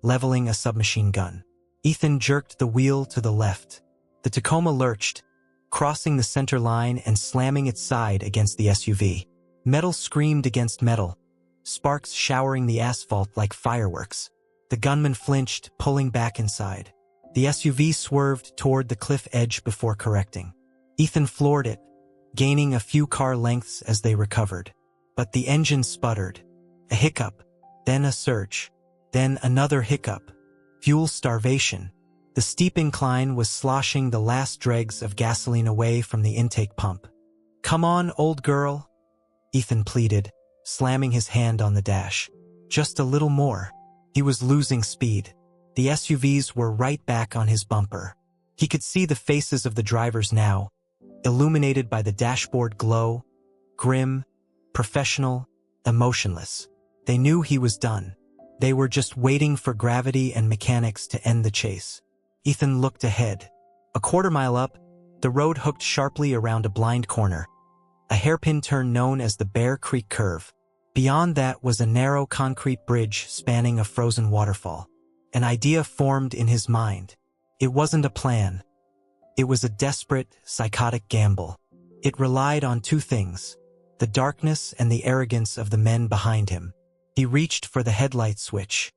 leveling a submachine gun. Ethan jerked the wheel to the left. The Tacoma lurched, crossing the center line and slamming its side against the SUV. Metal screamed against metal, sparks showering the asphalt like fireworks. The gunman flinched, pulling back inside. The SUV swerved toward the cliff edge before correcting. Ethan floored it, gaining a few car lengths as they recovered. But the engine sputtered. A hiccup, then a surge, then another hiccup. Fuel starvation. The steep incline was sloshing the last dregs of gasoline away from the intake pump. "Come on, old girl," Ethan pleaded, slamming his hand on the dash. Just a little more. He was losing speed. The SUVs were right back on his bumper. He could see the faces of the drivers now, illuminated by the dashboard glow, grim, professional, emotionless. They knew he was done. They were just waiting for gravity and mechanics to end the chase. Ethan looked ahead. A quarter-mile up, the road hooked sharply around a blind corner, a hairpin turn known as the Bear Creek Curve. Beyond that was a narrow concrete bridge spanning a frozen waterfall. An idea formed in his mind. It wasn't a plan. It was a desperate, psychotic gamble. It relied on two things: the darkness and the arrogance of the men behind him. He reached for the headlight switch.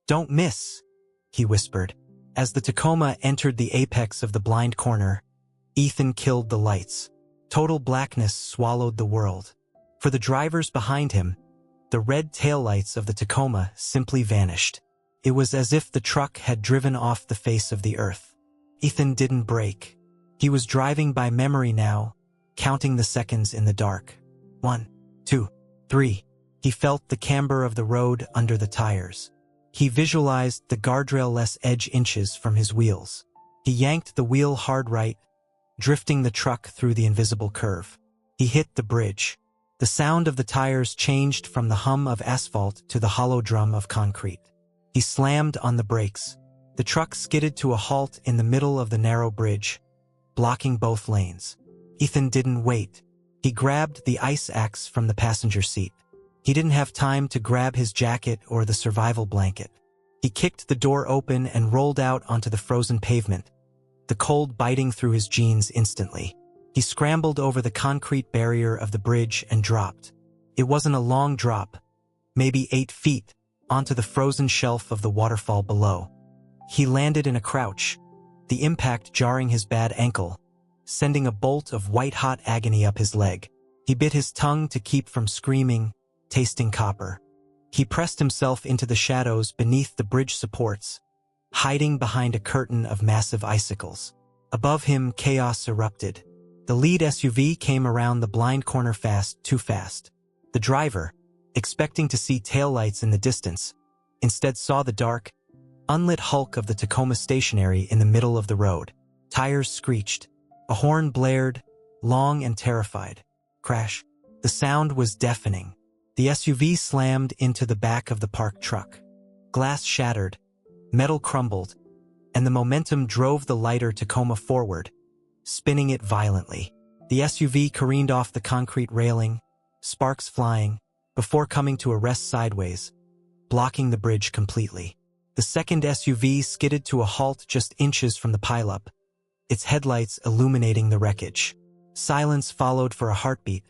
"Don't miss," he whispered. As the Tacoma entered the apex of the blind corner, Ethan killed the lights. Total blackness swallowed the world. For the drivers behind him, the red taillights of the Tacoma simply vanished. It was as if the truck had driven off the face of the earth. Ethan didn't brake. He was driving by memory now, counting the seconds in the dark. 1, 2, 3. He felt the camber of the road under the tires. He visualized the guardrail-less edge inches from his wheels. He yanked the wheel hard right, drifting the truck through the invisible curve. He hit the bridge. The sound of the tires changed from the hum of asphalt to the hollow drum of concrete. He slammed on the brakes. The truck skidded to a halt in the middle of the narrow bridge, blocking both lanes. Ethan didn't wait. He grabbed the ice axe from the passenger seat. He didn't have time to grab his jacket or the survival blanket. He kicked the door open and rolled out onto the frozen pavement, the cold biting through his jeans instantly. He scrambled over the concrete barrier of the bridge and dropped. It wasn't a long drop, maybe 8 feet, onto the frozen shelf of the waterfall below. He landed in a crouch, the impact jarring his bad ankle, sending a bolt of white-hot agony up his leg. He bit his tongue to keep from screaming, tasting copper. He pressed himself into the shadows beneath the bridge supports, hiding behind a curtain of massive icicles. Above him, chaos erupted. The lead SUV came around the blind corner fast, too fast. The driver, expecting to see taillights in the distance, instead saw the dark, unlit hulk of the Tacoma stationary in the middle of the road. Tires screeched. A horn blared, long and terrified. Crash. The sound was deafening. The SUV slammed into the back of the parked truck. Glass shattered, metal crumbled, and the momentum drove the lighter Tacoma forward, spinning it violently. The SUV careened off the concrete railing, sparks flying, before coming to a rest sideways, blocking the bridge completely. The second SUV skidded to a halt just inches from the pileup, its headlights illuminating the wreckage. Silence followed for a heartbeat,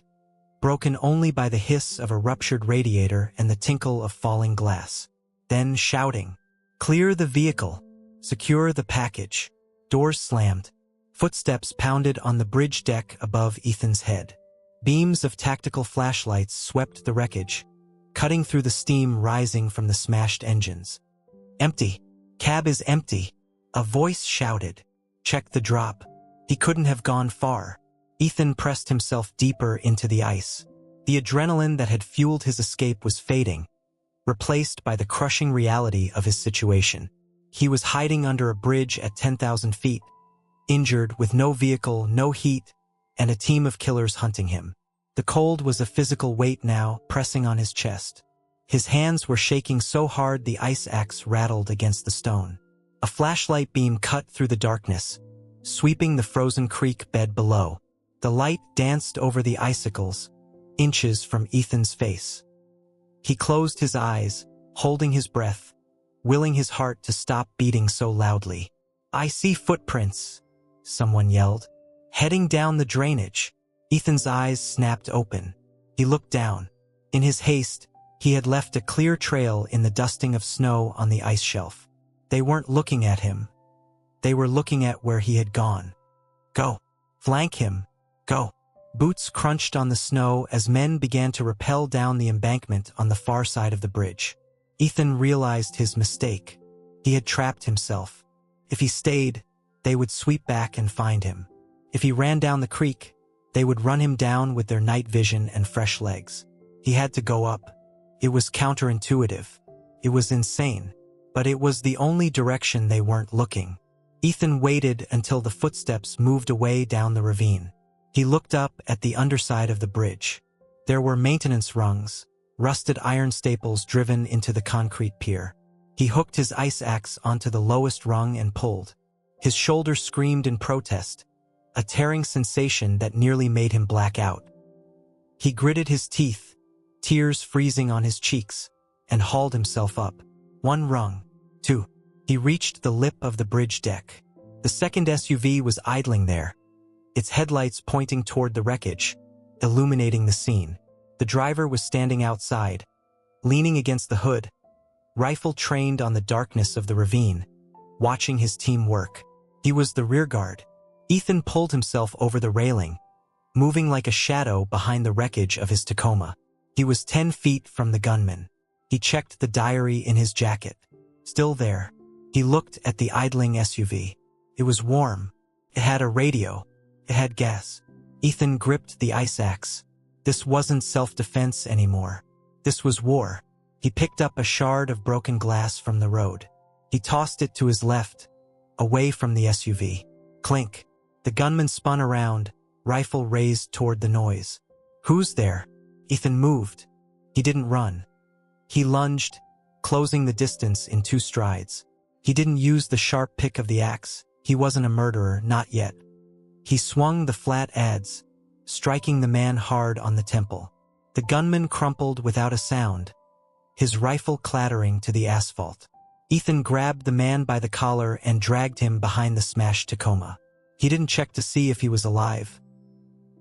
broken only by the hiss of a ruptured radiator and the tinkle of falling glass. Then shouting, "Clear the vehicle! Secure the package!" Doors slammed. Footsteps pounded on the bridge deck above Ethan's head. Beams of tactical flashlights swept the wreckage, cutting through the steam rising from the smashed engines. "Empty! Cab is empty!" A voice shouted. "Check the drop." He couldn't have gone far. Ethan pressed himself deeper into the ice. The adrenaline that had fueled his escape was fading, replaced by the crushing reality of his situation. He was hiding under a bridge at 10,000 feet, injured with no vehicle, no heat, and a team of killers hunting him. The cold was a physical weight now, pressing on his chest. His hands were shaking so hard the ice axe rattled against the stone. A flashlight beam cut through the darkness, sweeping the frozen creek bed below. The light danced over the icicles, inches from Ethan's face. He closed his eyes, holding his breath, willing his heart to stop beating so loudly. "I see footprints," someone yelled. "Heading down the drainage." Ethan's eyes snapped open. He looked down. In his haste, he had left a clear trail in the dusting of snow on the ice shelf. They weren't looking at him. They were looking at where he had gone. "Go. Flank him. Go." Boots crunched on the snow as men began to rappel down the embankment on the far side of the bridge. Ethan realized his mistake. He had trapped himself. If he stayed, they would sweep back and find him. If he ran down the creek, they would run him down with their night vision and fresh legs. He had to go up. It was counterintuitive. It was insane. But it was the only direction they weren't looking. Ethan waited until the footsteps moved away down the ravine. He looked up at the underside of the bridge. There were maintenance rungs, rusted iron staples driven into the concrete pier. He hooked his ice axe onto the lowest rung and pulled. His shoulder screamed in protest, a tearing sensation that nearly made him black out. He gritted his teeth, tears freezing on his cheeks, and hauled himself up. One rung, two. He reached the lip of the bridge deck. The second SUV was idling there, its headlights pointing toward the wreckage, illuminating the scene. The driver was standing outside, leaning against the hood, rifle trained on the darkness of the ravine, watching his team work. He was the rear guard. Ethan pulled himself over the railing, moving like a shadow behind the wreckage of his Tacoma. He was 10 feet from the gunman. He checked the diary in his jacket. Still there. He looked at the idling SUV. It was warm. It had a radio. It had gas. Ethan gripped the ice axe. This wasn't self-defense anymore. This was war. He picked up a shard of broken glass from the road. He tossed it to his left, away from the SUV. Clink. The gunman spun around, rifle raised toward the noise. "Who's there?" Ethan moved. He didn't run. He lunged, closing the distance in 2 strides. He didn't use the sharp pick of the axe. He wasn't a murderer, not yet. He swung the flat adze, striking the man hard on the temple. The gunman crumpled without a sound, his rifle clattering to the asphalt. Ethan grabbed the man by the collar and dragged him behind the smashed Tacoma. He didn't check to see if he was alive.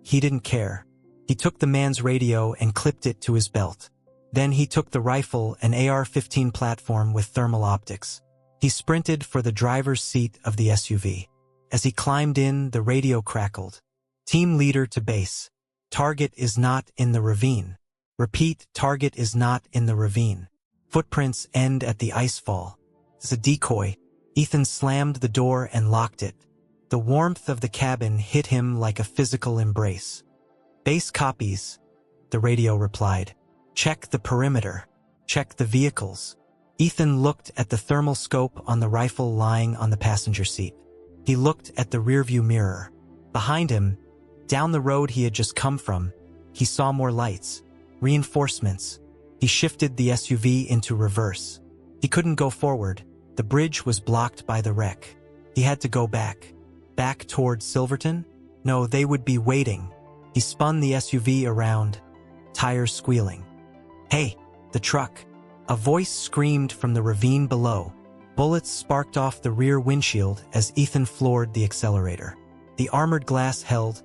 He didn't care. He took the man's radio and clipped it to his belt. Then he took the rifle, an AR-15 platform with thermal optics. He sprinted for the driver's seat of the SUV. As he climbed in, the radio crackled. "Team leader to base. Target is not in the ravine. Repeat, target is not in the ravine. Footprints end at the icefall." It's a decoy. Ethan slammed the door and locked it. The warmth of the cabin hit him like a physical embrace. "Base copies," the radio replied. "Check the perimeter. Check the vehicles." Ethan looked at the thermal scope on the rifle lying on the passenger seat. He looked at the rearview mirror. Behind him, down the road he had just come from, he saw more lights, reinforcements. He shifted the SUV into reverse. He couldn't go forward. The bridge was blocked by the wreck. He had to go back. Back toward Silverton? No, they would be waiting. He spun the SUV around, tires squealing. "Hey, the truck!" A voice screamed from the ravine below. Bullets sparked off the rear windshield as Ethan floored the accelerator. The armored glass held,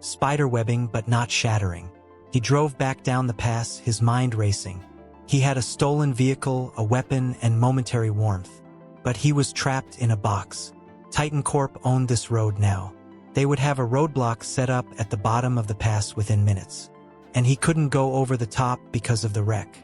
spiderwebbing but not shattering. He drove back down the pass, his mind racing. He had a stolen vehicle, a weapon, and momentary warmth. But he was trapped in a box. Titan Corp owned this road now. They would have a roadblock set up at the bottom of the pass within minutes. And he couldn't go over the top because of the wreck.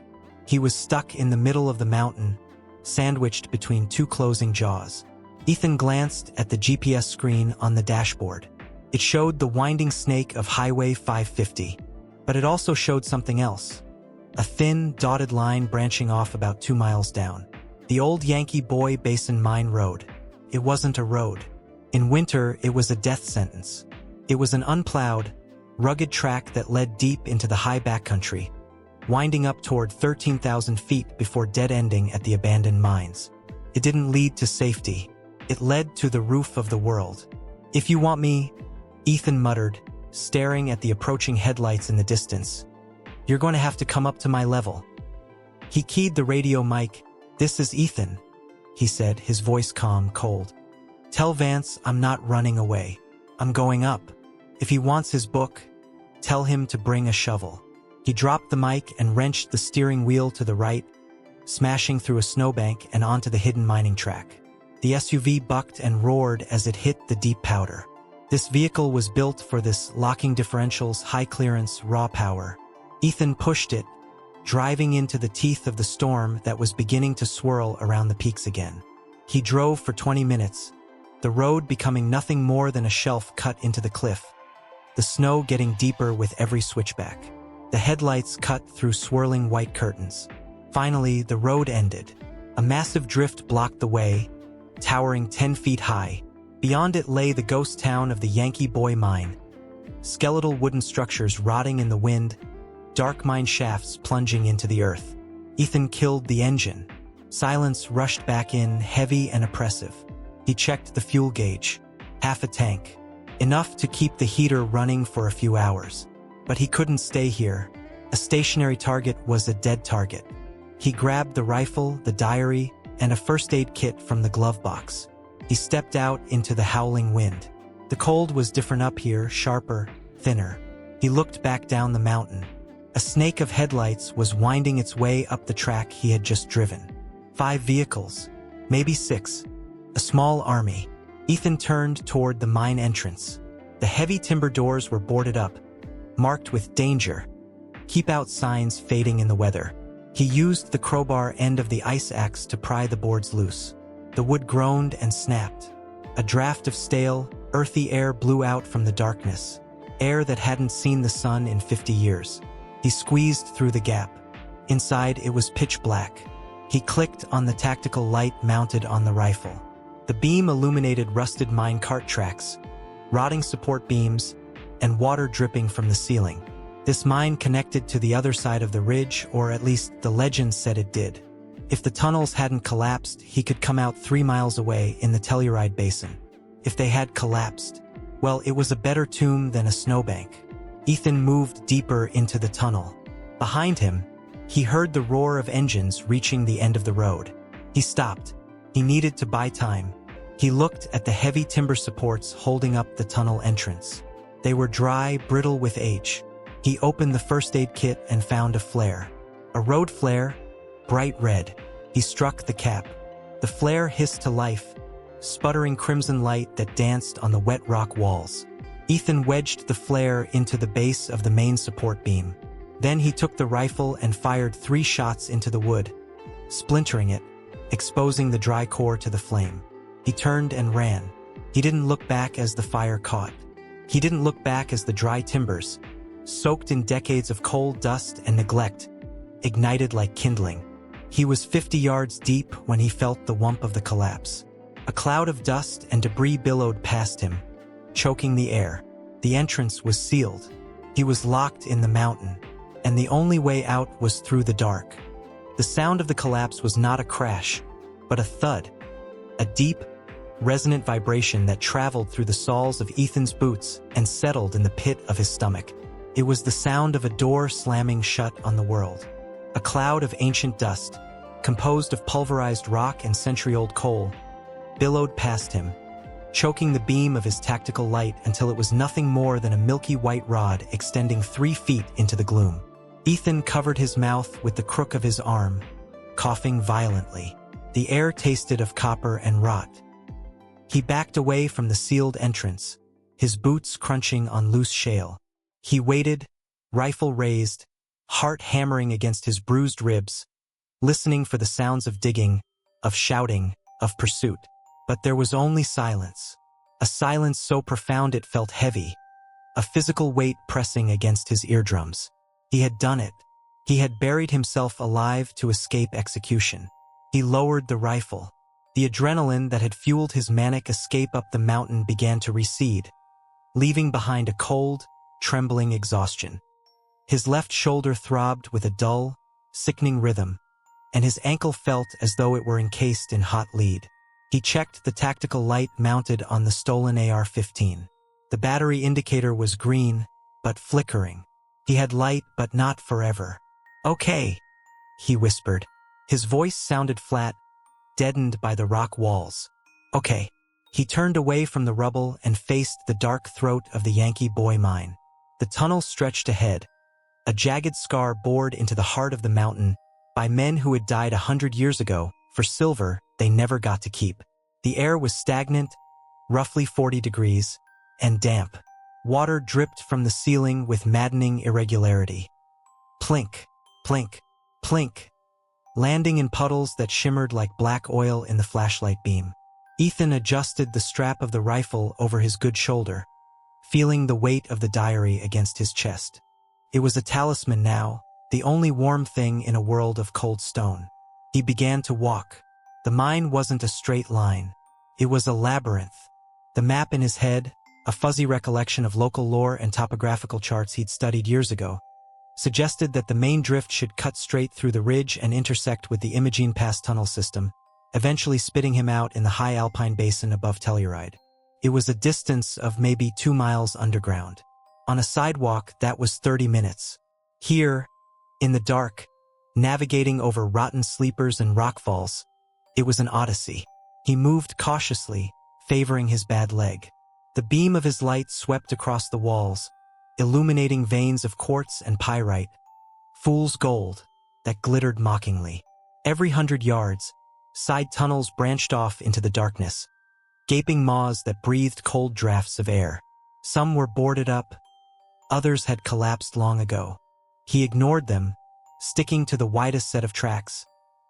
He was stuck in the middle of the mountain, sandwiched between two closing jaws. Ethan glanced at the GPS screen on the dashboard. It showed the winding snake of Highway 550. But it also showed something else. A thin, dotted line branching off about 2 miles down. The old Yankee Boy Basin Mine Road. It wasn't a road. In winter, it was a death sentence. It was an unplowed, rugged track that led deep into the high backcountry, winding up toward 13,000 feet before dead-ending at the abandoned mines. It didn't lead to safety. It led to the roof of the world. "If you want me," Ethan muttered, staring at the approaching headlights in the distance, "you're going to have to come up to my level." He keyed the radio mic. "This is Ethan," he said, his voice calm, cold. "Tell Vance I'm not running away. I'm going up. If he wants his book, tell him to bring a shovel." He dropped the mic and wrenched the steering wheel to the right, smashing through a snowbank and onto the hidden mining track. The SUV bucked and roared as it hit the deep powder. This vehicle was built for this: locking differentials, high clearance, raw power. Ethan pushed it, driving into the teeth of the storm that was beginning to swirl around the peaks again. He drove for 20 minutes, the road becoming nothing more than a shelf cut into the cliff, the snow getting deeper with every switchback. The headlights cut through swirling white curtains. Finally, the road ended. A massive drift blocked the way, towering 10 feet high. Beyond it lay the ghost town of the Yankee Boy Mine. Skeletal wooden structures rotting in the wind, dark mine shafts plunging into the earth. Ethan killed the engine. Silence rushed back in, heavy and oppressive. He checked the fuel gauge. Half a tank. Enough to keep the heater running for a few hours. But he couldn't stay here. A stationary target was a dead target. He grabbed the rifle, the diary, and a first aid kit from the glove box. He stepped out into the howling wind. The cold was different up here, sharper, thinner. He looked back down the mountain. A snake of headlights was winding its way up the track he had just driven. 5 vehicles, maybe 6. A small army. Ethan turned toward the mine entrance. The heavy timber doors were boarded up, marked with danger, keep out signs fading in the weather. He used the crowbar end of the ice axe to pry the boards loose. The wood groaned and snapped. A draft of stale, earthy air blew out from the darkness, air that hadn't seen the sun in 50 years. He squeezed through the gap. Inside, it was pitch black. He clicked on the tactical light mounted on the rifle. The beam illuminated rusted mine cart tracks, rotting support beams, and water dripping from the ceiling. This mine connected to the other side of the ridge, or at least the legend said it did. If the tunnels hadn't collapsed, he could come out 3 miles away in the Telluride Basin. If they had collapsed, well, it was a better tomb than a snowbank. Ethan moved deeper into the tunnel. Behind him, he heard the roar of engines reaching the end of the road. He stopped. He needed to buy time. He looked at the heavy timber supports holding up the tunnel entrance. They were dry, brittle with age. He opened the first aid kit and found a flare. A road flare, bright red. He struck the cap. The flare hissed to life, sputtering crimson light that danced on the wet rock walls. Ethan wedged the flare into the base of the main support beam. Then he took the rifle and fired 3 shots into the wood, splintering it, exposing the dry core to the flame. He turned and ran. He didn't look back as the fire caught. He didn't look back as the dry timbers, soaked in decades of coal, dust, and neglect, ignited like kindling. He was 50 yards deep when he felt the whump of the collapse. A cloud of dust and debris billowed past him, choking the air. The entrance was sealed. He was locked in the mountain, and the only way out was through the dark. The sound of the collapse was not a crash, but a thud, a deep, resonant vibration that traveled through the soles of Ethan's boots and settled in the pit of his stomach. It was the sound of a door slamming shut on the world. A cloud of ancient dust, composed of pulverized rock and century-old coal, billowed past him, choking the beam of his tactical light until it was nothing more than a milky white rod extending 3 feet into the gloom. Ethan covered his mouth with the crook of his arm, coughing violently. The air tasted of copper and rot. He backed away from the sealed entrance, his boots crunching on loose shale. He waited, rifle raised, heart hammering against his bruised ribs, listening for the sounds of digging, of shouting, of pursuit. But there was only silence, a silence so profound it felt heavy, a physical weight pressing against his eardrums. He had done it. He had buried himself alive to escape execution. He lowered the rifle. The adrenaline that had fueled his manic escape up the mountain began to recede, leaving behind a cold, trembling exhaustion. His left shoulder throbbed with a dull, sickening rhythm, and his ankle felt as though it were encased in hot lead. He checked the tactical light mounted on the stolen AR-15. The battery indicator was green, but flickering. He had light, but not forever. "Okay," he whispered. His voice sounded flat, deadened by the rock walls. "Okay." He turned away from the rubble and faced the dark throat of the Yankee Boy mine. The tunnel stretched ahead, a jagged scar bored into the heart of the mountain by men who had died 100 years ago for silver they never got to keep. The air was stagnant, roughly 40 degrees, and damp. Water dripped from the ceiling with maddening irregularity. Plink, plink, plink, landing in puddles that shimmered like black oil in the flashlight beam. Ethan adjusted the strap of the rifle over his good shoulder, feeling the weight of the diary against his chest. It was a talisman now, the only warm thing in a world of cold stone. He began to walk. The mine wasn't a straight line. It was a labyrinth. The map in his head, a fuzzy recollection of local lore and topographical charts he'd studied years ago, suggested that the main drift should cut straight through the ridge and intersect with the Imogene Pass tunnel system, eventually spitting him out in the high alpine basin above Telluride. It was a distance of maybe 2 miles underground. On a sidewalk, that was 30 minutes. Here, in the dark, navigating over rotten sleepers and rockfalls, it was an odyssey. He moved cautiously, favoring his bad leg. The beam of his light swept across the walls, illuminating veins of quartz and pyrite, fool's gold, that glittered mockingly. Every 100 yards, side tunnels branched off into the darkness, gaping maws that breathed cold drafts of air. Some were boarded up, others had collapsed long ago. He ignored them, sticking to the widest set of tracks.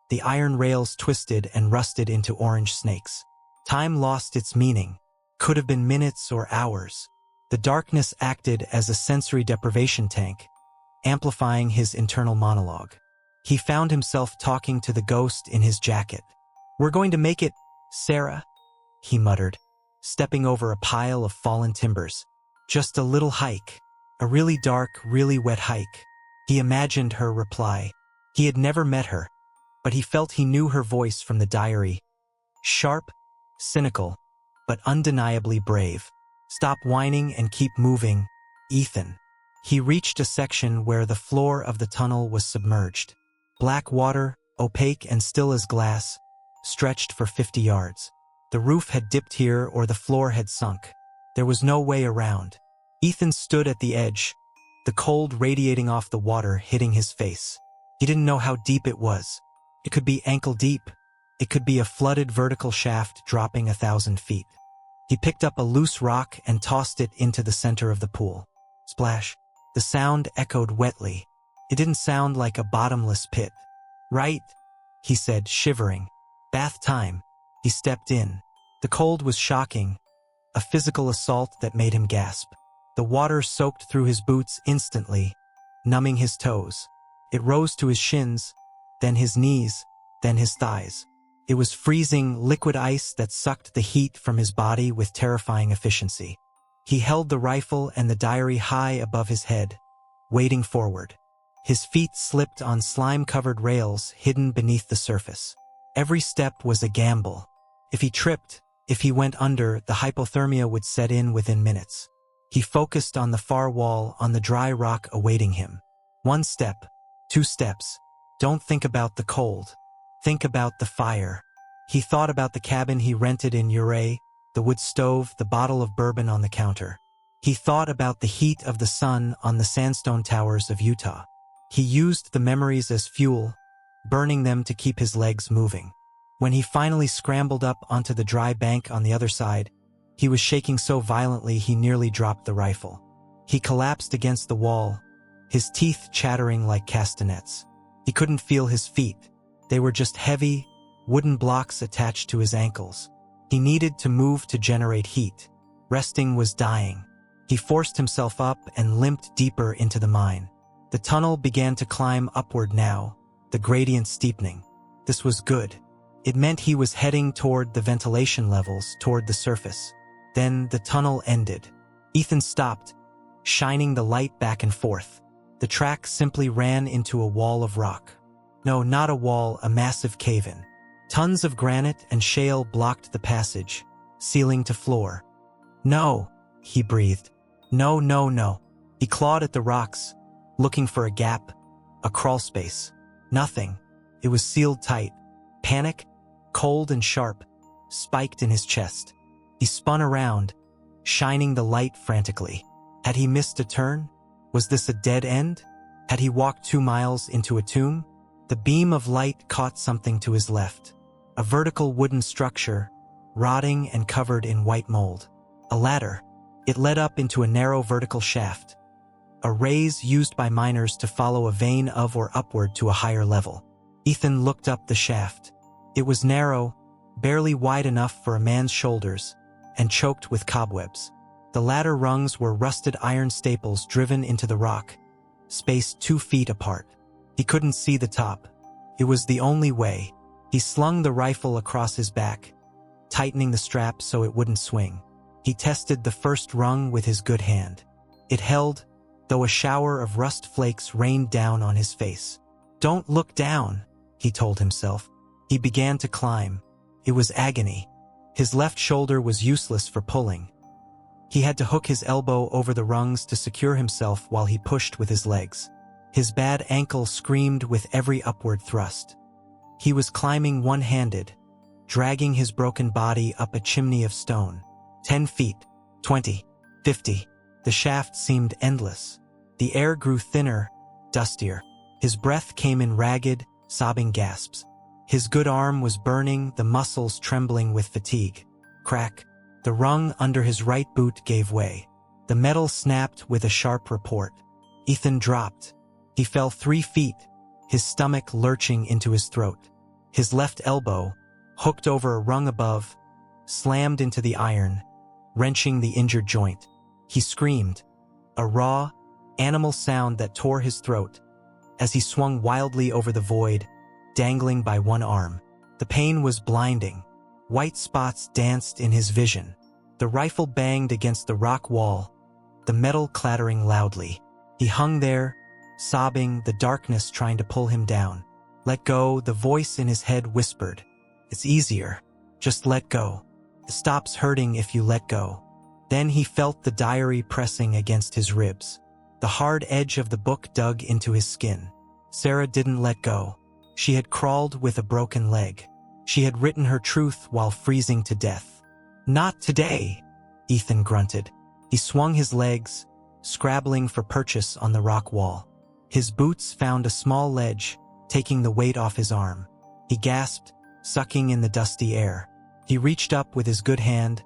The iron rails twisted and rusted into orange snakes. Time lost its meaning. Could have been minutes or hours. The darkness acted as a sensory deprivation tank, amplifying his internal monologue. He found himself talking to the ghost in his jacket. "We're going to make it, Sarah," he muttered, stepping over a pile of fallen timbers. "Just a little hike. A really dark, really wet hike." He imagined her reply. He had never met her, but he felt he knew her voice from the diary. Sharp, cynical, but undeniably brave. "Stop whining and keep moving, Ethan." He reached a section where the floor of the tunnel was submerged. Black water, opaque and still as glass, stretched for 50 yards. The roof had dipped here or the floor had sunk. There was no way around. Ethan stood at the edge, the cold radiating off the water hitting his face. He didn't know how deep it was. It could be ankle deep. It could be a flooded vertical shaft dropping 1,000 feet. He picked up a loose rock and tossed it into the center of the pool. Splash. The sound echoed wetly. It didn't sound like a bottomless pit. "Right," he said, shivering. "Bath time." He stepped in. The cold was shocking, a physical assault that made him gasp. The water soaked through his boots instantly, numbing his toes. It rose to his shins, then his knees, then his thighs. It was freezing, liquid ice that sucked the heat from his body with terrifying efficiency. He held the rifle and the diary high above his head, wading forward. His feet slipped on slime-covered rails hidden beneath the surface. Every step was a gamble. If he tripped, if he went under, the hypothermia would set in within minutes. He focused on the far wall, on the dry rock awaiting him. 1 step, 2 steps. Don't think about the cold. Think about the fire. He thought about the cabin he rented in Ouray, the wood stove, the bottle of bourbon on the counter. He thought about the heat of the sun on the sandstone towers of Utah. He used the memories as fuel, burning them to keep his legs moving. When he finally scrambled up onto the dry bank on the other side, he was shaking so violently he nearly dropped the rifle. He collapsed against the wall, his teeth chattering like castanets. He couldn't feel his feet. They were just heavy, wooden blocks attached to his ankles. He needed to move to generate heat. Resting was dying. He forced himself up and limped deeper into the mine. The tunnel began to climb upward now, the gradient steepening. This was good. It meant he was heading toward the ventilation levels, toward the surface. Then the tunnel ended. Ethan stopped, shining the light back and forth. The track simply ran into a wall of rock. No, not a wall, a massive cave-in. Tons of granite and shale blocked the passage, ceiling to floor. No, he breathed. No, no, no. He clawed at the rocks, looking for a gap, a crawl space. Nothing. It was sealed tight. Panic, cold and sharp, spiked in his chest. He spun around, shining the light frantically. Had he missed a turn? Was this a dead end? Had he walked 2 miles into a tomb? The beam of light caught something to his left. A vertical wooden structure, rotting and covered in white mold. A ladder. It led up into a narrow vertical shaft. A raise used by miners to follow a vein of or upward to a higher level. Ethan looked up the shaft. It was narrow, barely wide enough for a man's shoulders, and choked with cobwebs. The ladder rungs were rusted iron staples driven into the rock, spaced 2 feet apart. He couldn't see the top. It was the only way. He slung the rifle across his back, tightening the strap so it wouldn't swing. He tested the first rung with his good hand. It held, though a shower of rust flakes rained down on his face. Don't look down, he told himself. He began to climb. It was agony. His left shoulder was useless for pulling. He had to hook his elbow over the rungs to secure himself while he pushed with his legs. His bad ankle screamed with every upward thrust. He was climbing one-handed, dragging his broken body up a chimney of stone. 10 feet, 20, 50. The shaft seemed endless. The air grew thinner, dustier. His breath came in ragged, sobbing gasps. His good arm was burning, the muscles trembling with fatigue. Crack. The rung under his right boot gave way. The metal snapped with a sharp report. Ethan dropped. He fell 3 feet, his stomach lurching into his throat. His left elbow, hooked over a rung above, slammed into the iron, wrenching the injured joint. He screamed, a raw, animal sound that tore his throat, as he swung wildly over the void, dangling by one arm. The pain was blinding. White spots danced in his vision. The rifle banged against the rock wall, the metal clattering loudly. He hung there, sobbing, the darkness trying to pull him down. Let go, the voice in his head whispered. It's easier. Just let go. It stops hurting if you let go. Then he felt the diary pressing against his ribs. The hard edge of the book dug into his skin. Sarah didn't let go. She had crawled with a broken leg. She had written her truth while freezing to death. Not today, Ethan grunted. He swung his legs, scrabbling for purchase on the rock wall. His boots found a small ledge, taking the weight off his arm. He gasped, sucking in the dusty air. He reached up with his good hand,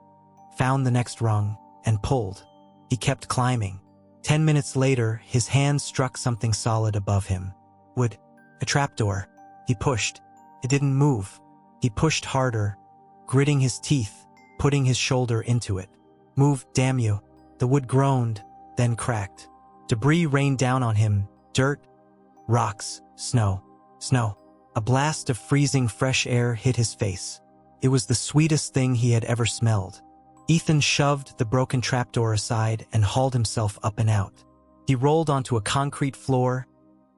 found the next rung, and pulled. He kept climbing. 10 minutes later, his hand struck something solid above him. Wood. A trapdoor. He pushed. It didn't move. He pushed harder, gritting his teeth, putting his shoulder into it. Move, damn you. The wood groaned, then cracked. Debris rained down on him. Dirt, rocks, snow. Snow. A blast of freezing fresh air hit his face. It was the sweetest thing he had ever smelled. Ethan shoved the broken trapdoor aside and hauled himself up and out. He rolled onto a concrete floor,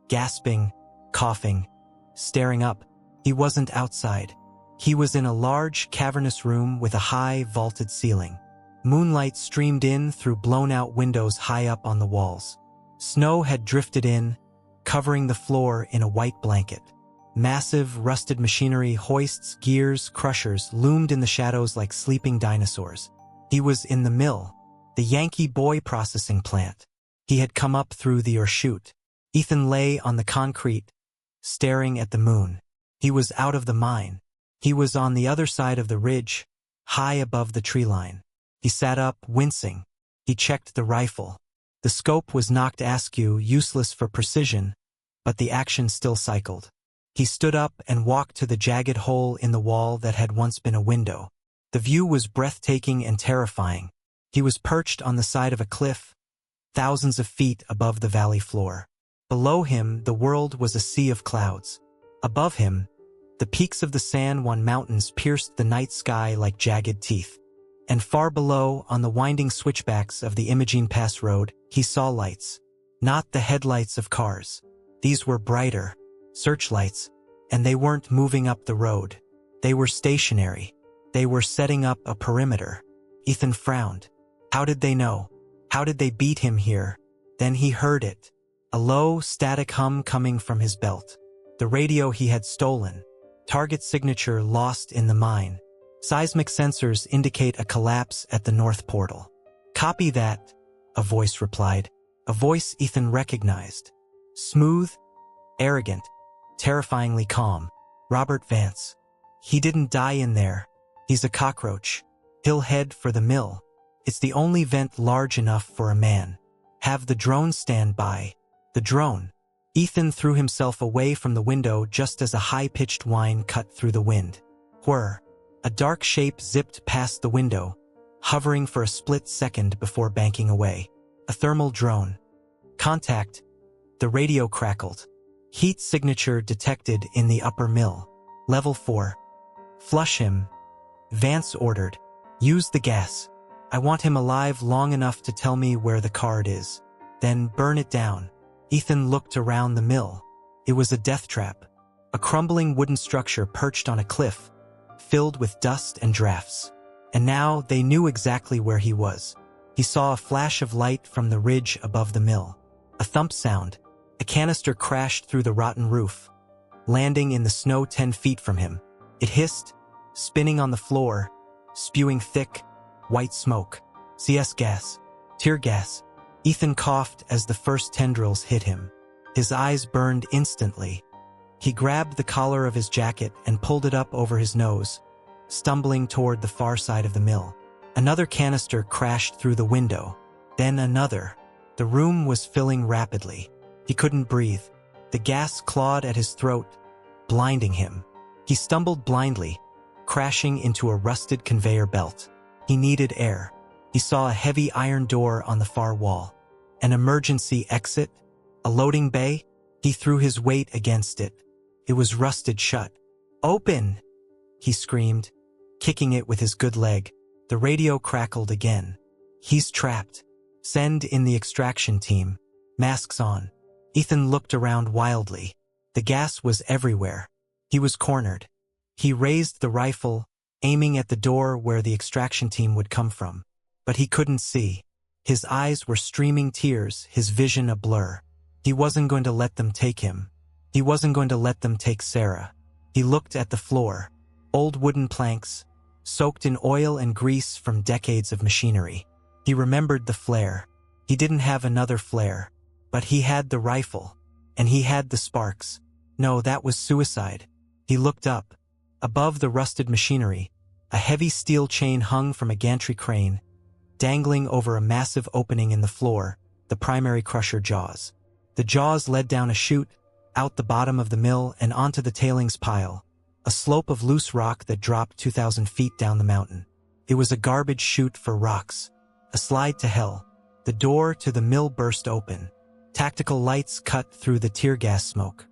gasping, coughing, staring up. He wasn't outside. He was in a large, cavernous room with a high, vaulted ceiling. Moonlight streamed in through blown-out windows high up on the walls. Snow had drifted in, covering the floor in a white blanket. Massive, rusted machinery, hoists, gears, crushers loomed in the shadows like sleeping dinosaurs. He was in the mill, the Yankee Boy processing plant. He had come up through the chute. Ethan lay on the concrete, staring at the moon. He was out of the mine. He was on the other side of the ridge, high above the tree line. He sat up, wincing. He checked the rifle. The scope was knocked askew, useless for precision, but the action still cycled. He stood up and walked to the jagged hole in the wall that had once been a window. The view was breathtaking and terrifying. He was perched on the side of a cliff, thousands of feet above the valley floor. Below him, the world was a sea of clouds. Above him, the peaks of the San Juan Mountains pierced the night sky like jagged teeth. And far below, on the winding switchbacks of the Imogene Pass Road, he saw lights. Not the headlights of cars. These were brighter, searchlights, and they weren't moving up the road. They were stationary. They were setting up a perimeter. Ethan frowned. How did they know? How did they beat him here? Then he heard it. A low, static hum coming from his belt. The radio he had stolen. Target signature lost in the mine. Seismic sensors indicate a collapse at the north portal. Copy that, a voice replied. A voice Ethan recognized. Smooth, arrogant, terrifyingly calm. Robert Vance. He didn't die in there. He's a cockroach. He'll head for the mill. It's the only vent large enough for a man. Have the drone stand by. The drone. Ethan threw himself away from the window just as a high-pitched whine cut through the wind. Whir. A dark shape zipped past the window, hovering for a split second before banking away. A thermal drone. Contact. The radio crackled. Heat signature detected in the upper mill. Level 4. Flush him. Vance ordered. Use the gas. I want him alive long enough to tell me where the card is. Then burn it down. Ethan looked around the mill. It was a death trap. A crumbling wooden structure perched on a cliff, filled with dust and drafts. And now they knew exactly where he was. He saw a flash of light from the ridge above the mill. A thump sound. A canister crashed through the rotten roof, landing in the snow 10 feet from him. It hissed, spinning on the floor, spewing thick, white smoke. CS gas. Tear gas. Ethan coughed as the first tendrils hit him. His eyes burned instantly. He grabbed the collar of his jacket and pulled it up over his nose, stumbling toward the far side of the mill. Another canister crashed through the window. Then another. The room was filling rapidly. He couldn't breathe. The gas clawed at his throat, blinding him. He stumbled blindly, crashing into a rusted conveyor belt. He needed air. He saw a heavy iron door on the far wall. An emergency exit? A loading bay? He threw his weight against it. It was rusted shut. Open! He screamed, kicking it with his good leg. The radio crackled again. He's trapped. Send in the extraction team. Masks on. Ethan looked around wildly. The gas was everywhere. He was cornered. He raised the rifle, aiming at the door where the extraction team would come from. But he couldn't see. His eyes were streaming tears, his vision a blur. He wasn't going to let them take him. He wasn't going to let them take Sarah. He looked at the floor. Old wooden planks, soaked in oil and grease from decades of machinery. He remembered the flare. He didn't have another flare. But he had the rifle. And he had the sparks. No, that was suicide. He looked up. Above the rusted machinery, a heavy steel chain hung from a gantry crane, dangling over a massive opening in the floor, the primary crusher jaws. The jaws led down a chute, out the bottom of the mill and onto the tailings pile, a slope of loose rock that dropped 2,000 feet down the mountain. It was a garbage chute for rocks, a slide to hell. The door to the mill burst open. Tactical lights cut through the tear gas smoke.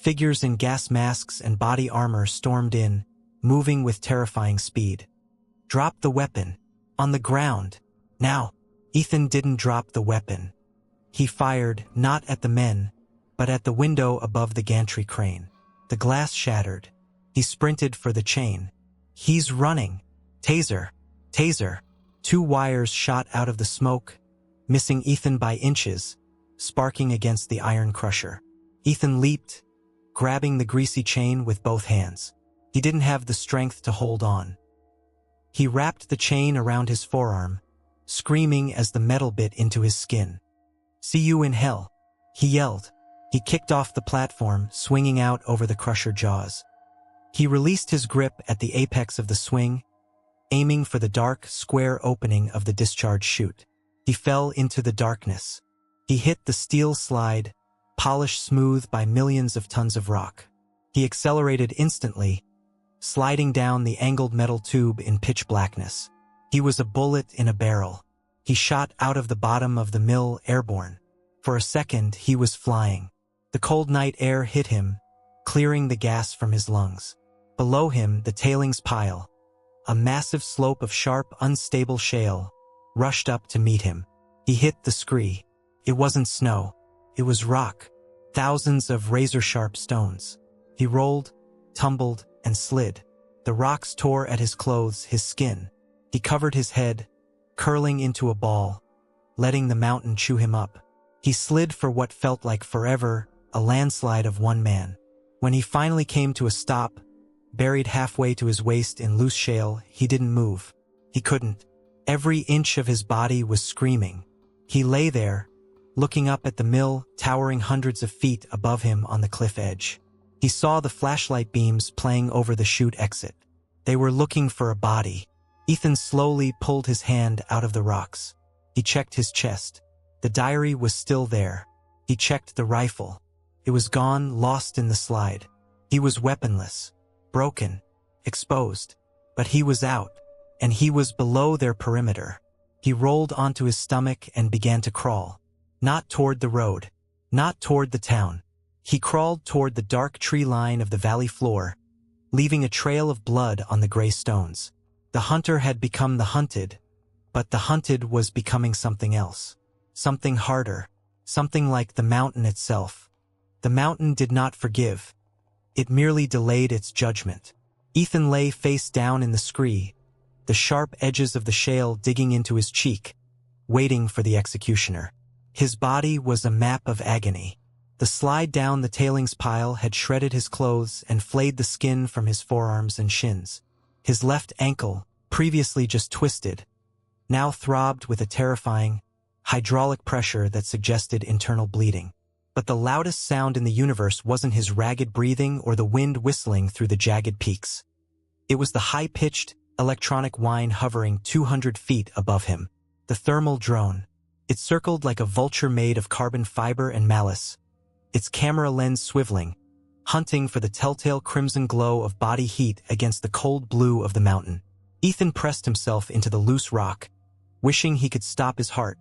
Figures in gas masks and body armor stormed in, moving with terrifying speed. "Drop the weapon. On the ground. Now." Ethan didn't drop the weapon. He fired, not at the men, but at the window above the gantry crane. The glass shattered. He sprinted for the chain. "He's running. Taser. Taser." 2 wires shot out of the smoke, missing Ethan by inches, sparking against the iron crusher. Ethan leaped, grabbing the greasy chain with both hands. He didn't have the strength to hold on. He wrapped the chain around his forearm, screaming as the metal bit into his skin. "See you in hell," he yelled. He kicked off the platform, swinging out over the crusher jaws. He released his grip at the apex of the swing, aiming for the dark, square opening of the discharge chute. He fell into the darkness. He hit the steel slide, polished smooth by millions of tons of rock. He accelerated instantly, sliding down the angled metal tube in pitch blackness. He was a bullet in a barrel. He shot out of the bottom of the mill airborne. For a second, he was flying. The cold night air hit him, clearing the gas from his lungs. Below him, the tailings pile, a massive slope of sharp, unstable shale, rushed up to meet him. He hit the scree. It wasn't snow. It was rock. Thousands of razor-sharp stones. He rolled, tumbled, and slid. The rocks tore at his clothes, his skin. He covered his head, curling into a ball, letting the mountain chew him up. He slid for what felt like forever, a landslide of one man. When he finally came to a stop, buried halfway to his waist in loose shale, he didn't move. He couldn't. Every inch of his body was screaming. He lay there, looking up at the mill, towering hundreds of feet above him on the cliff edge. He saw the flashlight beams playing over the chute exit. They were looking for a body. Ethan slowly pulled his hand out of the rocks. He checked his chest. The diary was still there. He checked the rifle. It was gone, lost in the slide. He was weaponless, broken, exposed. But he was out, and he was below their perimeter. He rolled onto his stomach and began to crawl. Not toward the road, not toward the town. He crawled toward the dark tree line of the valley floor, leaving a trail of blood on the gray stones. The hunter had become the hunted, but the hunted was becoming something else. Something harder, something like the mountain itself. The mountain did not forgive. It merely delayed its judgment. Ethan lay face down in the scree, the sharp edges of the shale digging into his cheek, waiting for the executioner. His body was a map of agony. The slide down the tailings pile had shredded his clothes and flayed the skin from his forearms and shins. His left ankle, previously just twisted, now throbbed with a terrifying, hydraulic pressure that suggested internal bleeding. But the loudest sound in the universe wasn't his ragged breathing or the wind whistling through the jagged peaks. It was the high-pitched, electronic whine hovering 200 feet above him. The thermal drone. It circled like a vulture made of carbon fiber and malice, its camera lens swiveling, hunting for the telltale crimson glow of body heat against the cold blue of the mountain. Ethan pressed himself into the loose rock, wishing he could stop his heart,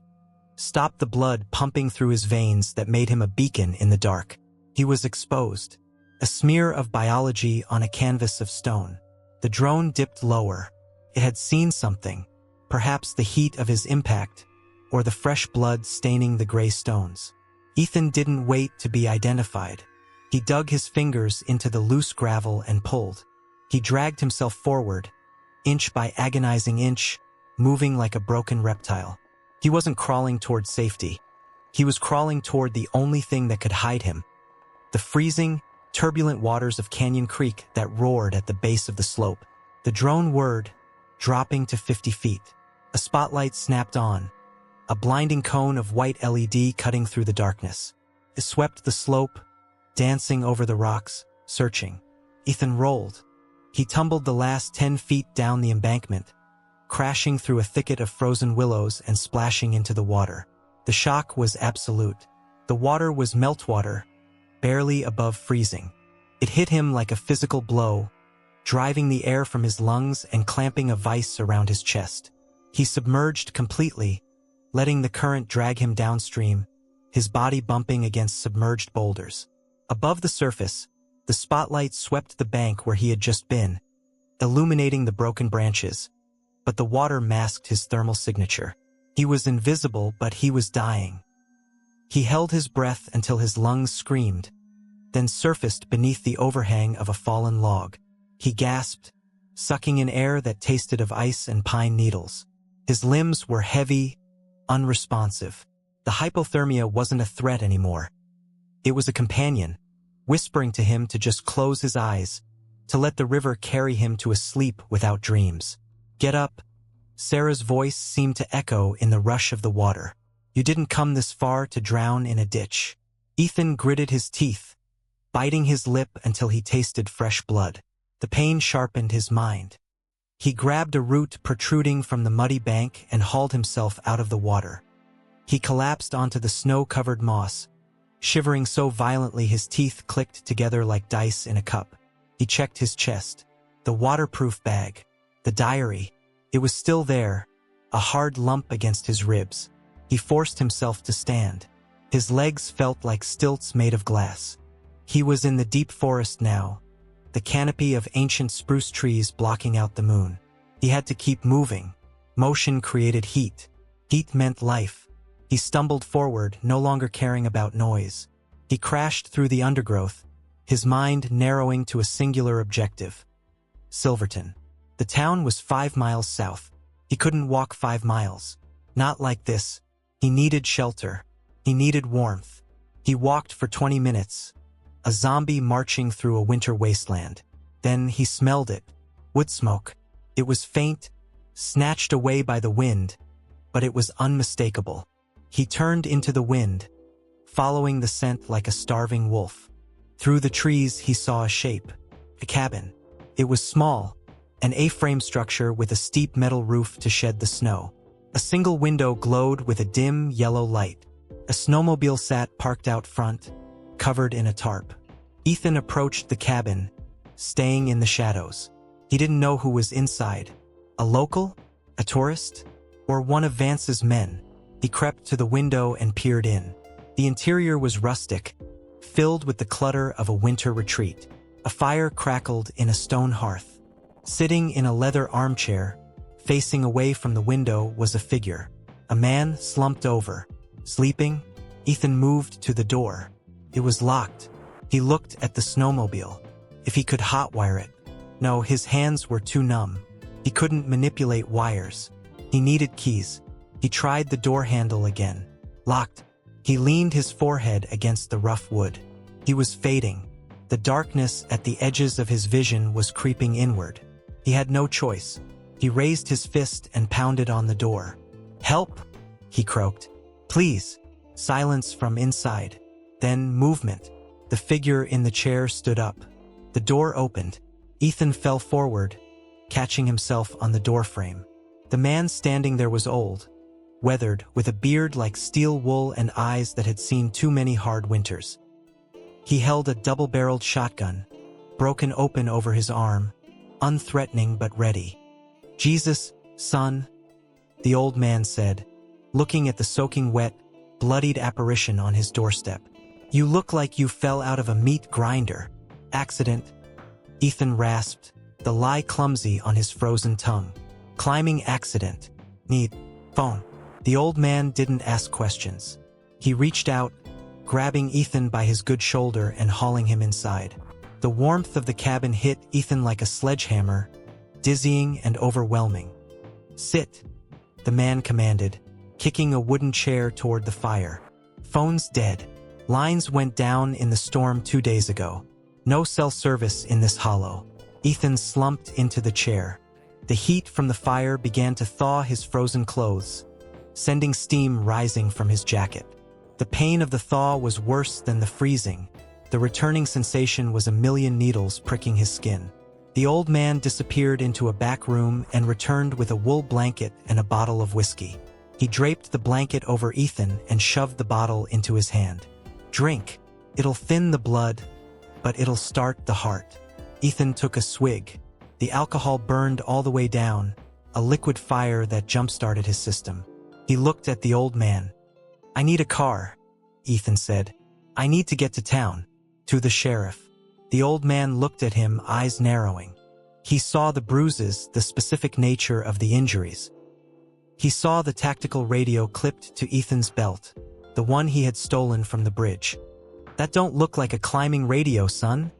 stop the blood pumping through his veins that made him a beacon in the dark. He was exposed, a smear of biology on a canvas of stone. The drone dipped lower. It had seen something, perhaps the heat of his impact, or the fresh blood staining the gray stones. Ethan didn't wait to be identified. He dug his fingers into the loose gravel and pulled. He dragged himself forward, inch by agonizing inch, moving like a broken reptile. He wasn't crawling toward safety. He was crawling toward the only thing that could hide him. The freezing, turbulent waters of Canyon Creek that roared at the base of the slope. The drone whirred, dropping to 50 feet. A spotlight snapped on, a blinding cone of white LED cutting through the darkness. It swept the slope, dancing over the rocks, searching. Ethan rolled. He tumbled the last 10 feet down the embankment, crashing through a thicket of frozen willows and splashing into the water. The shock was absolute. The water was meltwater, barely above freezing. It hit him like a physical blow, driving the air from his lungs and clamping a vice around his chest. He submerged completely, letting the current drag him downstream, his body bumping against submerged boulders. Above the surface, the spotlight swept the bank where he had just been, illuminating the broken branches, but the water masked his thermal signature. He was invisible, but he was dying. He held his breath until his lungs screamed, then surfaced beneath the overhang of a fallen log. He gasped, sucking in air that tasted of ice and pine needles. His limbs were heavy, unresponsive. The hypothermia wasn't a threat anymore. It was a companion, whispering to him to just close his eyes, to let the river carry him to a sleep without dreams. "Get up." Sarah's voice seemed to echo in the rush of the water. "You didn't come this far to drown in a ditch." Ethan gritted his teeth, biting his lip until he tasted fresh blood. The pain sharpened his mind. He grabbed a root protruding from the muddy bank and hauled himself out of the water. He collapsed onto the snow-covered moss, shivering so violently his teeth clicked together like dice in a cup. He checked his chest, the waterproof bag, the diary. It was still there, a hard lump against his ribs. He forced himself to stand. His legs felt like stilts made of glass. He was in the deep forest now, the canopy of ancient spruce trees blocking out the moon. He had to keep moving. Motion created heat. Heat meant life. He stumbled forward, no longer caring about noise. He crashed through the undergrowth, his mind narrowing to a singular objective. Silverton. The town was 5 miles south. He couldn't walk 5 miles. Not like this. He needed shelter. He needed warmth. He walked for 20 minutes, a zombie marching through a winter wasteland. Then he smelled it. Wood smoke. It was faint, snatched away by the wind, but it was unmistakable. He turned into the wind, following the scent like a starving wolf. Through the trees he saw a shape. A cabin. It was small, an A-frame structure with a steep metal roof to shed the snow. A single window glowed with a dim yellow light. A snowmobile sat parked out front, covered in a tarp. Ethan approached the cabin, staying in the shadows. He didn't know who was inside. A local? A tourist? Or one of Vance's men? He crept to the window and peered in. The interior was rustic, filled with the clutter of a winter retreat. A fire crackled in a stone hearth. Sitting in a leather armchair, facing away from the window, was a figure. A man slumped over. Sleeping? Ethan moved to the door. It was locked. He looked at the snowmobile. If he could hotwire it. No, his hands were too numb. He couldn't manipulate wires. He needed keys. He tried the door handle again. Locked. He leaned his forehead against the rough wood. He was fading. The darkness at the edges of his vision was creeping inward. He had no choice. He raised his fist and pounded on the door. "Help!" he croaked. "Please." Silence from inside. Then movement. The figure in the chair stood up. The door opened. Ethan fell forward, catching himself on the doorframe. The man standing there was old, weathered, with a beard like steel wool and eyes that had seen too many hard winters. He held a double-barreled shotgun, broken open over his arm, unthreatening but ready. "Jesus, son," the old man said, looking at the soaking wet, bloodied apparition on his doorstep. "You look like you fell out of a meat grinder." "Accident," Ethan rasped, the lie clumsy on his frozen tongue. "Climbing accident. Need phone." The old man didn't ask questions. He reached out, grabbing Ethan by his good shoulder and hauling him inside. The warmth of the cabin hit Ethan like a sledgehammer, dizzying and overwhelming. "Sit," the man commanded, kicking a wooden chair toward the fire. "Phone's dead. Lines went down in the storm 2 days ago. No cell service in this hollow." Ethan slumped into the chair. The heat from the fire began to thaw his frozen clothes, sending steam rising from his jacket. The pain of the thaw was worse than the freezing. The returning sensation was a million needles pricking his skin. The old man disappeared into a back room and returned with a wool blanket and a bottle of whiskey. He draped the blanket over Ethan and shoved the bottle into his hand. "Drink. It'll thin the blood, but it'll start the heart." Ethan took a swig. The alcohol burned all the way down, a liquid fire that jump-started his system. He looked at the old man. "I need a car," Ethan said. "I need to get to town." To the sheriff. The old man looked at him, eyes narrowing. He saw the bruises, the specific nature of the injuries. He saw the tactical radio clipped to Ethan's belt, the one he had stolen from the bridge. "That don't look like a climbing radio, son,"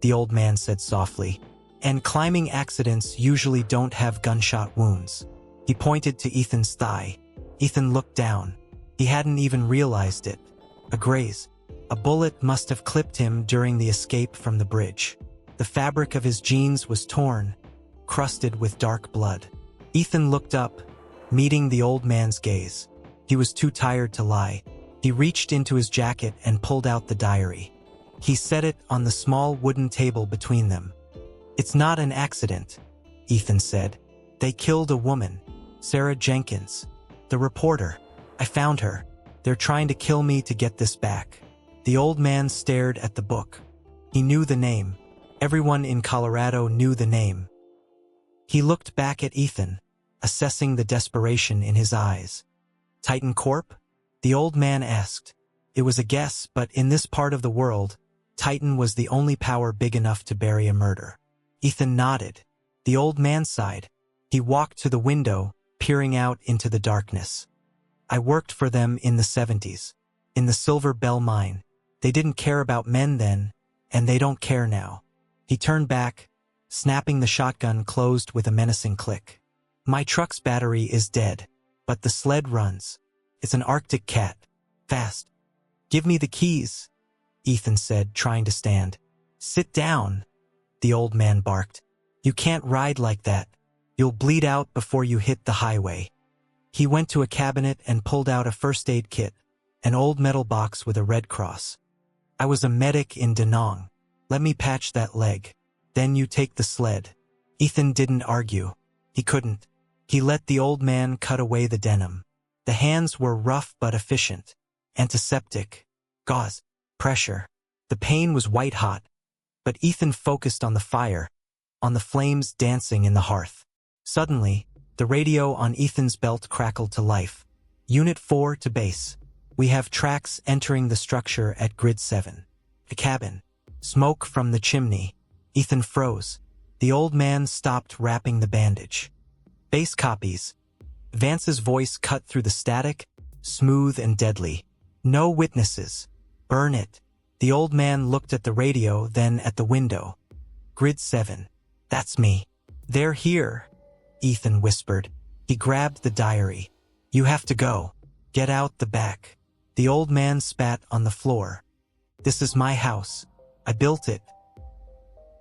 the old man said softly. "And climbing accidents usually don't have gunshot wounds." He pointed to Ethan's thigh. Ethan looked down. He hadn't even realized it. A graze. A bullet must have clipped him during the escape from the bridge. The fabric of his jeans was torn, crusted with dark blood. Ethan looked up, meeting the old man's gaze. He was too tired to lie. He reached into his jacket and pulled out the diary. He set it on the small wooden table between them. "It's not an accident," Ethan said. "They killed a woman, Sarah Jenkins. The reporter. I found her. They're trying to kill me to get this back." The old man stared at the book. He knew the name. Everyone in Colorado knew the name. He looked back at Ethan, assessing the desperation in his eyes. "Titan Corp?" the old man asked. It was a guess, but in this part of the world, Titan was the only power big enough to bury a murder. Ethan nodded. The old man sighed. He walked to the window, peering out into the darkness. "I worked for them in the 70s, in the Silver Bell mine. They didn't care about men then, and they don't care now." He turned back, snapping the shotgun closed with a menacing click. "My truck's battery is dead, but the sled runs. It's an Arctic cat. Fast. Give me the keys," Ethan said, trying to stand. "Sit down," the old man barked. "You can't ride like that. You'll bleed out before you hit the highway." He went to a cabinet and pulled out a first aid kit, an old metal box with a red cross. "I was a medic in Danong. Let me patch that leg. Then you take the sled." Ethan didn't argue. He couldn't. He let the old man cut away the denim. The hands were rough but efficient. Antiseptic. Gauze. Pressure. The pain was white-hot. But Ethan focused on the fire, on the flames dancing in the hearth. Suddenly, the radio on Ethan's belt crackled to life. "Unit 4 to base. We have tracks entering the structure at Grid 7. A cabin. Smoke from the chimney." Ethan froze. The old man stopped wrapping the bandage. "Base copies." Vance's voice cut through the static, smooth and deadly. "No witnesses. Burn it." The old man looked at the radio, then at the window. "Grid 7. That's me." "They're here," Ethan whispered. He grabbed the diary. "You have to go. Get out the back." The old man spat on the floor. "This is my house. I built it."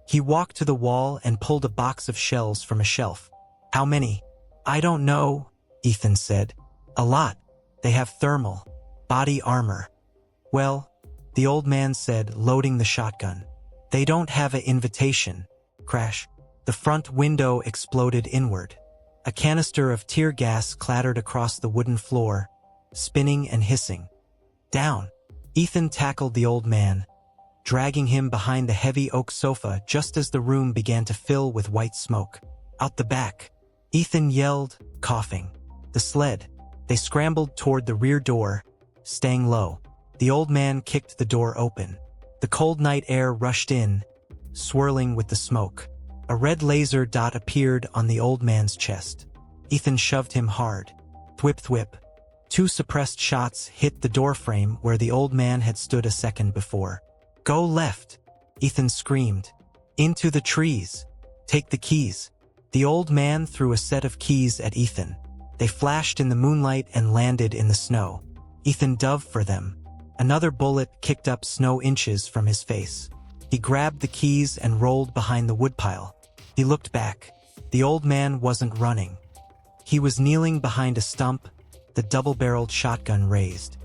He walked to the wall and pulled a box of shells from a shelf. "How many?" "I don't know," Ethan said. "A lot. They have thermal, body armor." "Well," the old man said, loading the shotgun. "They don't have an invitation." Crash. The front window exploded inward. A canister of tear gas clattered across the wooden floor, spinning and hissing. "Down." Ethan tackled the old man, dragging him behind the heavy oak sofa just as the room began to fill with white smoke. "Out the back." Ethan yelled, coughing. "The sled." They scrambled toward the rear door, staying low. The old man kicked the door open. The cold night air rushed in, swirling with the smoke. A red laser dot appeared on the old man's chest. Ethan shoved him hard. Thwip thwip. 2 suppressed shots hit the doorframe where the old man had stood a second before. "Go left," Ethan screamed. "Into the trees. Take the keys." The old man threw a set of keys at Ethan. They flashed in the moonlight and landed in the snow. Ethan dove for them. Another bullet kicked up snow inches from his face. He grabbed the keys and rolled behind the woodpile. He looked back. The old man wasn't running. He was kneeling behind a stump, the double-barreled shotgun raised.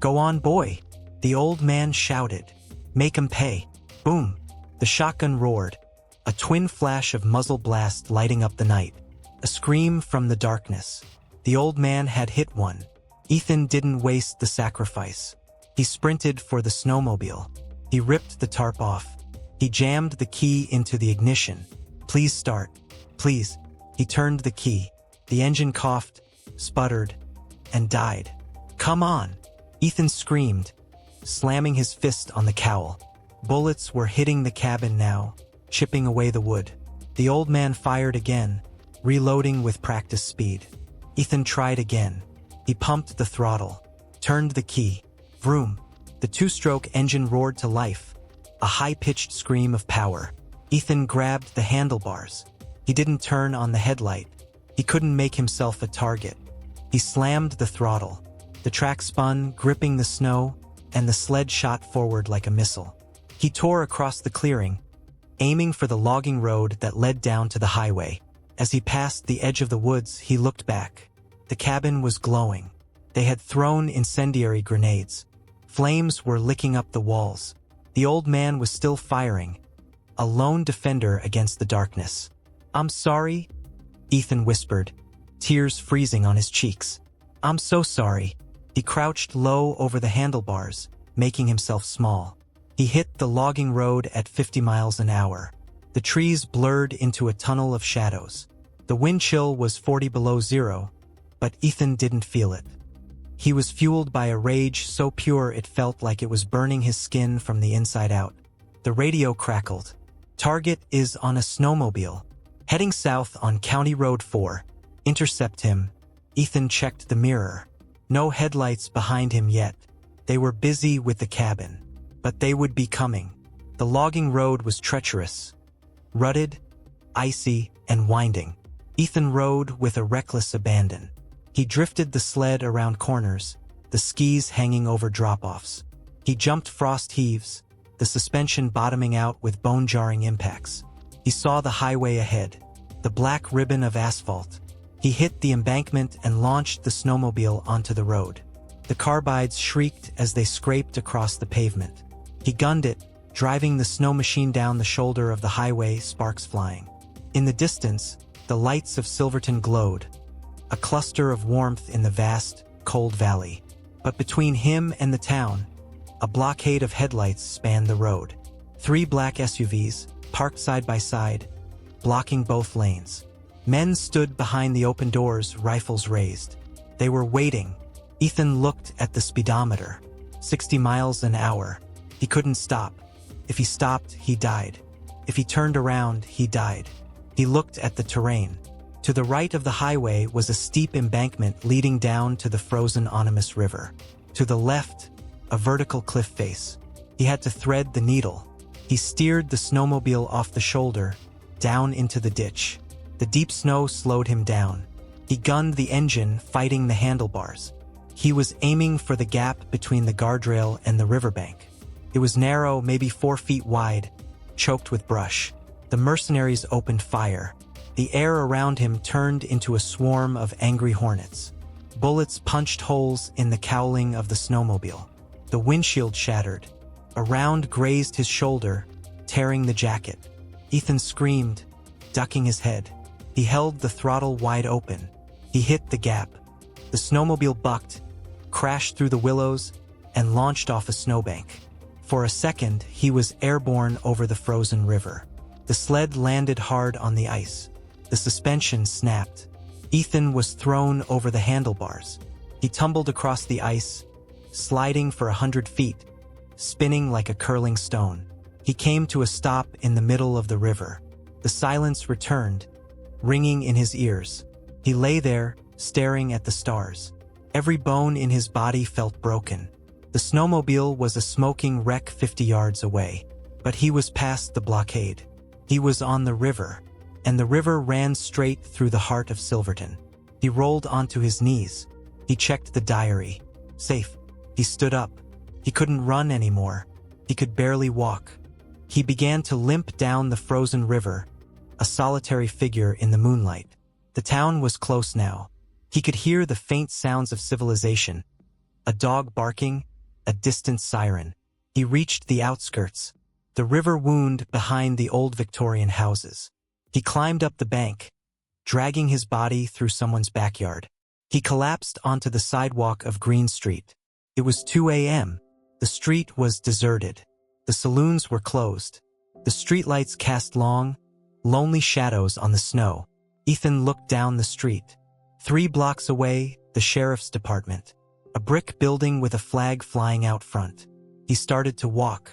"Go on, boy," the old man shouted. "Make 'em pay." Boom! The shotgun roared, a twin flash of muzzle blast lighting up the night. A scream from the darkness. The old man had hit one. Ethan didn't waste the sacrifice. He sprinted for the snowmobile. He ripped the tarp off. He jammed the key into the ignition. "Please start. Please." He turned the key. The engine coughed, sputtered, and died. "Come on," Ethan screamed, slamming his fist on the cowl. Bullets were hitting the cabin now, chipping away the wood. The old man fired again, reloading with practiced speed. Ethan tried again. He pumped the throttle, turned the key. Vroom! The two-stroke engine roared to life, a high-pitched scream of power. Ethan grabbed the handlebars. He didn't turn on the headlight. He couldn't make himself a target. He slammed the throttle. The track spun, gripping the snow, and the sled shot forward like a missile. He tore across the clearing, aiming for the logging road that led down to the highway. As he passed the edge of the woods, he looked back. The cabin was glowing. They had thrown incendiary grenades. Flames were licking up the walls. The old man was still firing, a lone defender against the darkness. "I'm sorry," Ethan whispered, tears freezing on his cheeks. "I'm so sorry." He crouched low over the handlebars, making himself small. He hit the logging road at 50 miles an hour. The trees blurred into a tunnel of shadows. The wind chill was 40 below zero, but Ethan didn't feel it. He was fueled by a rage so pure it felt like it was burning his skin from the inside out. The radio crackled. "Target is on a snowmobile, heading south on County Road 4. Intercept him." Ethan checked the mirror. No headlights behind him yet. They were busy with the cabin. But they would be coming. The logging road was treacherous, rutted, icy, and winding. Ethan rode with a reckless abandon. He drifted the sled around corners, the skis hanging over drop-offs. He jumped frost heaves, the suspension bottoming out with bone-jarring impacts. He saw the highway ahead, the black ribbon of asphalt. He hit the embankment and launched the snowmobile onto the road. The carbides shrieked as they scraped across the pavement. He gunned it, driving the snow machine down the shoulder of the highway, sparks flying. In the distance, the lights of Silverton glowed, a cluster of warmth in the vast, cold valley. But between him and the town, a blockade of headlights spanned the road. 3 black SUVs, parked side by side, blocking both lanes. Men stood behind the open doors, rifles raised. They were waiting. Ethan looked at the speedometer. 60 miles an hour. He couldn't stop. If he stopped, he died. If he turned around, he died. He looked at the terrain. To the right of the highway was a steep embankment leading down to the frozen Onomus River. To the left, a vertical cliff face. He had to thread the needle. He steered the snowmobile off the shoulder, down into the ditch. The deep snow slowed him down. He gunned the engine, fighting the handlebars. He was aiming for the gap between the guardrail and the riverbank. It was narrow, maybe 4 feet wide, choked with brush. The mercenaries opened fire. The air around him turned into a swarm of angry hornets. Bullets punched holes in the cowling of the snowmobile. The windshield shattered. A round grazed his shoulder, tearing the jacket. Ethan screamed, ducking his head. He held the throttle wide open. He hit the gap. The snowmobile bucked, crashed through the willows, and launched off a snowbank. For a second, he was airborne over the frozen river. The sled landed hard on the ice. The suspension snapped. Ethan was thrown over the handlebars. He tumbled across the ice, sliding for 100 feet, spinning like a curling stone. He came to a stop in the middle of the river. The silence returned, ringing in his ears. He lay there, staring at the stars. Every bone in his body felt broken. The snowmobile was a smoking wreck 50 yards away, but he was past the blockade. He was on the river, and the river ran straight through the heart of Silverton. He rolled onto his knees. He checked the diary. Safe. He stood up. He couldn't run anymore. He could barely walk. He began to limp down the frozen river, a solitary figure in the moonlight. The town was close now. He could hear the faint sounds of civilization, a dog barking, a distant siren. He reached the outskirts. The river wound behind the old Victorian houses. He climbed up the bank, dragging his body through someone's backyard. He collapsed onto the sidewalk of Green Street. It was 2 a.m. The street was deserted. The saloons were closed. The streetlights cast long, lonely shadows on the snow. Ethan looked down the street. 3 blocks away, the sheriff's department. A brick building with a flag flying out front. He started to walk.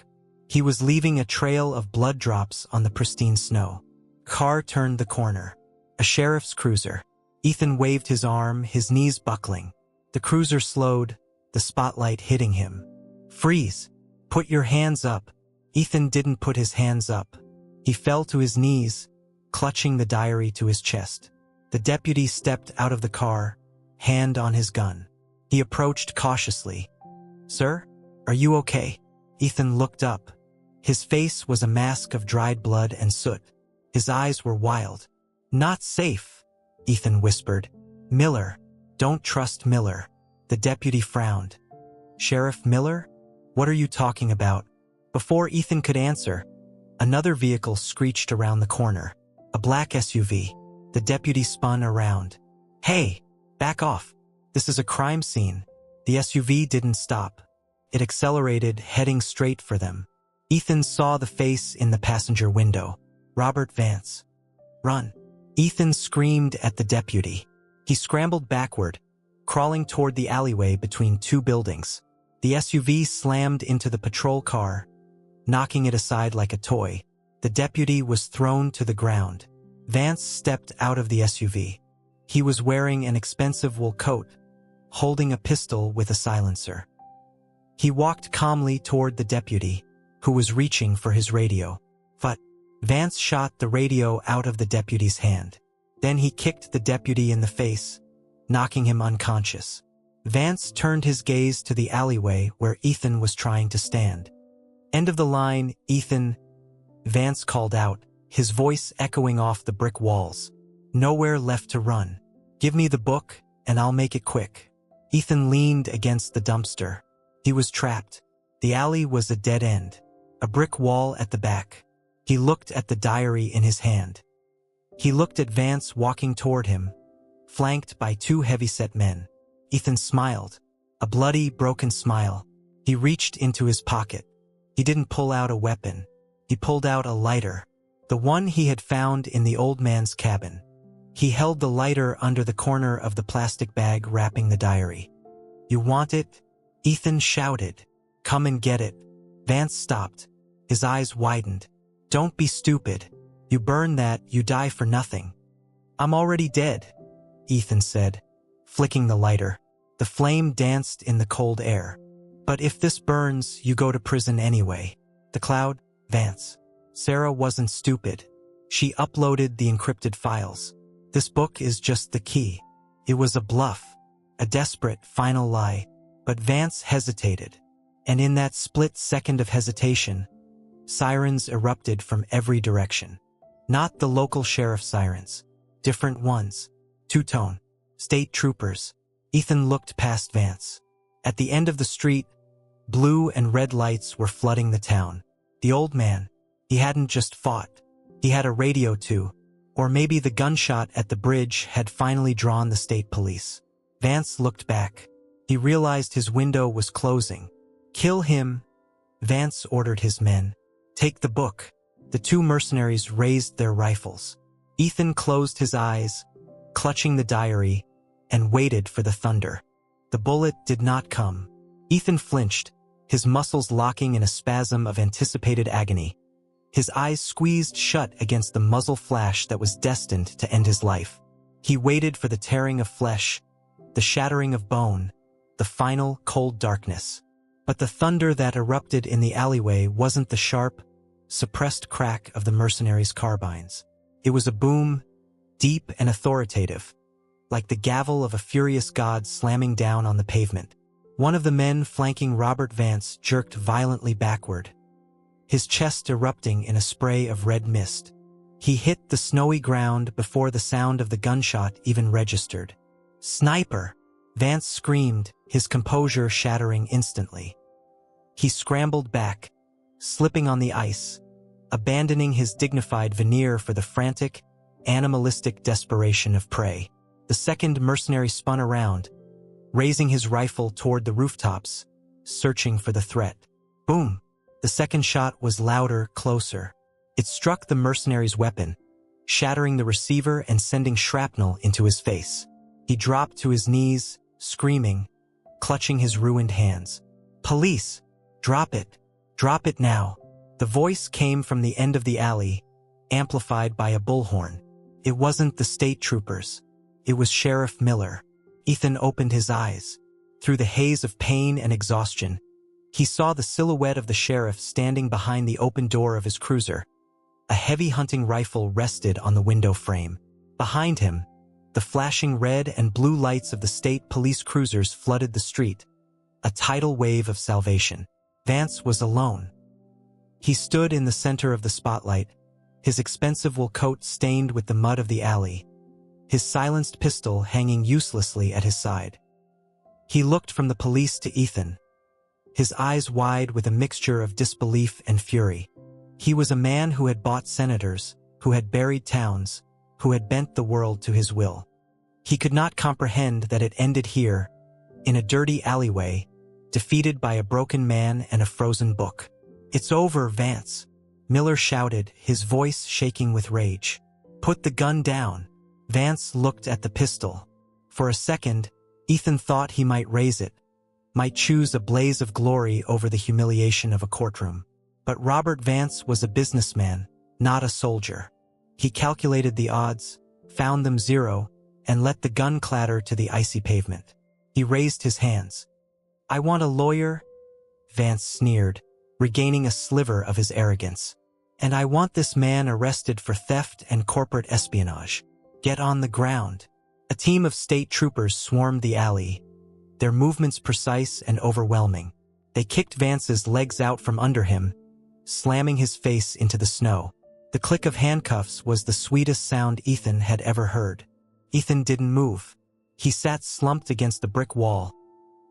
He was leaving a trail of blood drops on the pristine snow. Car turned the corner. A sheriff's cruiser. Ethan waved his arm, his knees buckling. The cruiser slowed, the spotlight hitting him. "Freeze! Put your hands up." Ethan didn't put his hands up. He fell to his knees, clutching the diary to his chest. The deputy stepped out of the car, hand on his gun. He approached cautiously. "Sir, are you okay?" Ethan looked up. His face was a mask of dried blood and soot. His eyes were wild. "Not safe," Ethan whispered. "Miller. Don't trust Miller." The deputy frowned. "Sheriff Miller? What are you talking about?" Before Ethan could answer, another vehicle screeched around the corner. A black SUV. The deputy spun around. "Hey, back off. This is a crime scene." The SUV didn't stop. It accelerated, heading straight for them. Ethan saw the face in the passenger window. Robert Vance. "Run!" Ethan screamed at the deputy. He scrambled backward, crawling toward the alleyway between two buildings. The SUV slammed into the patrol car, knocking it aside like a toy. The deputy was thrown to the ground. Vance stepped out of the SUV. He was wearing an expensive wool coat, holding a pistol with a silencer. He walked calmly toward the deputy, who was reaching for his radio. But Vance shot the radio out of the deputy's hand. Then he kicked the deputy in the face, knocking him unconscious. Vance turned his gaze to the alleyway where Ethan was trying to stand. "End of the line, Ethan," Vance called out, his voice echoing off the brick walls. "Nowhere left to run. Give me the book, and I'll make it quick." Ethan leaned against the dumpster. He was trapped. The alley was a dead end, a brick wall at the back. He looked at the diary in his hand. He looked at Vance walking toward him, flanked by two heavy-set men. Ethan smiled, a bloody, broken smile. He reached into his pocket. He didn't pull out a weapon. He pulled out a lighter, the one he had found in the old man's cabin. He held the lighter under the corner of the plastic bag wrapping the diary. "You want it?" Ethan shouted. "Come and get it." Vance stopped. His eyes widened. "Don't be stupid. You burn that, you die for nothing." "I'm already dead," Ethan said, flicking the lighter. The flame danced in the cold air. "But if this burns, you go to prison anyway." The cloud, Vance. Sarah wasn't stupid. She uploaded the encrypted files. This book is just the key. It was a bluff, a desperate final lie. But Vance hesitated. And in that split second of hesitation, sirens erupted from every direction. Not the local sheriff sirens. Different ones. Two-tone. State troopers. Ethan looked past Vance. At the end of the street, blue and red lights were flooding the town. The old man, he hadn't just fought. He had a radio too. Or maybe the gunshot at the bridge had finally drawn the state police. Vance looked back. He realized his window was closing. "Kill him," Vance ordered his men. "Take the book." The two mercenaries raised their rifles. Ethan closed his eyes, clutching the diary, and waited for the thunder. The bullet did not come. Ethan flinched, his muscles locking in a spasm of anticipated agony. His eyes squeezed shut against the muzzle flash that was destined to end his life. He waited for the tearing of flesh, the shattering of bone, the final cold darkness. But the thunder that erupted in the alleyway wasn't the sharp, suppressed crack of the mercenaries' carbines. It was a boom, deep and authoritative, like the gavel of a furious god slamming down on the pavement. One of the men flanking Robert Vance jerked violently backward, his chest erupting in a spray of red mist. He hit the snowy ground before the sound of the gunshot even registered. "Sniper!" Vance screamed, his composure shattering instantly. He scrambled back, slipping on the ice, abandoning his dignified veneer for the frantic, animalistic desperation of prey. The second mercenary spun around, raising his rifle toward the rooftops, searching for the threat. Boom! The second shot was louder, closer. It struck the mercenary's weapon, shattering the receiver and sending shrapnel into his face. He dropped to his knees, screaming, clutching his ruined hands. "Police! Drop it! Drop it now!" The voice came from the end of the alley, amplified by a bullhorn. It wasn't the state troopers. It was Sheriff Miller. Ethan opened his eyes. Through the haze of pain and exhaustion, he saw the silhouette of the sheriff standing behind the open door of his cruiser. A heavy hunting rifle rested on the window frame. Behind him, the flashing red and blue lights of the state police cruisers flooded the street, a tidal wave of salvation. Vance was alone. He stood in the center of the spotlight, his expensive wool coat stained with the mud of the alley, his silenced pistol hanging uselessly at his side. He looked from the police to Ethan, his eyes wide with a mixture of disbelief and fury. He was a man who had bought senators, who had buried towns, who had bent the world to his will. He could not comprehend that it ended here, in a dirty alleyway, defeated by a broken man and a frozen book. "It's over, Vance," Miller shouted, his voice shaking with rage. "Put the gun down." Vance looked at the pistol. For a second, Ethan thought he might raise it, might choose a blaze of glory over the humiliation of a courtroom. But Robert Vance was a businessman, not a soldier. He calculated the odds, found them 0, and let the gun clatter to the icy pavement. He raised his hands. "I want a lawyer," Vance sneered, regaining a sliver of his arrogance. "And I want this man arrested for theft and corporate espionage. Get on the ground." A team of state troopers swarmed the alley, their movements precise and overwhelming. They kicked Vance's legs out from under him, slamming his face into the snow. The click of handcuffs was the sweetest sound Ethan had ever heard. Ethan didn't move. He sat slumped against the brick wall,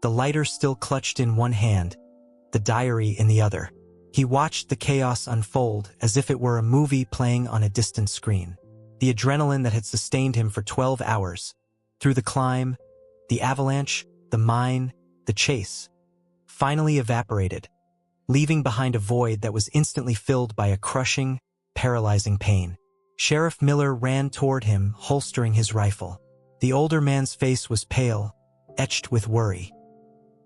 the lighter still clutched in one hand, the diary in the other. He watched the chaos unfold as if it were a movie playing on a distant screen. The adrenaline that had sustained him for 12 hours, through the climb, the avalanche, the mine, the chase, finally evaporated, leaving behind a void that was instantly filled by a crushing, paralyzing pain. Sheriff Miller ran toward him, holstering his rifle. The older man's face was pale, etched with worry.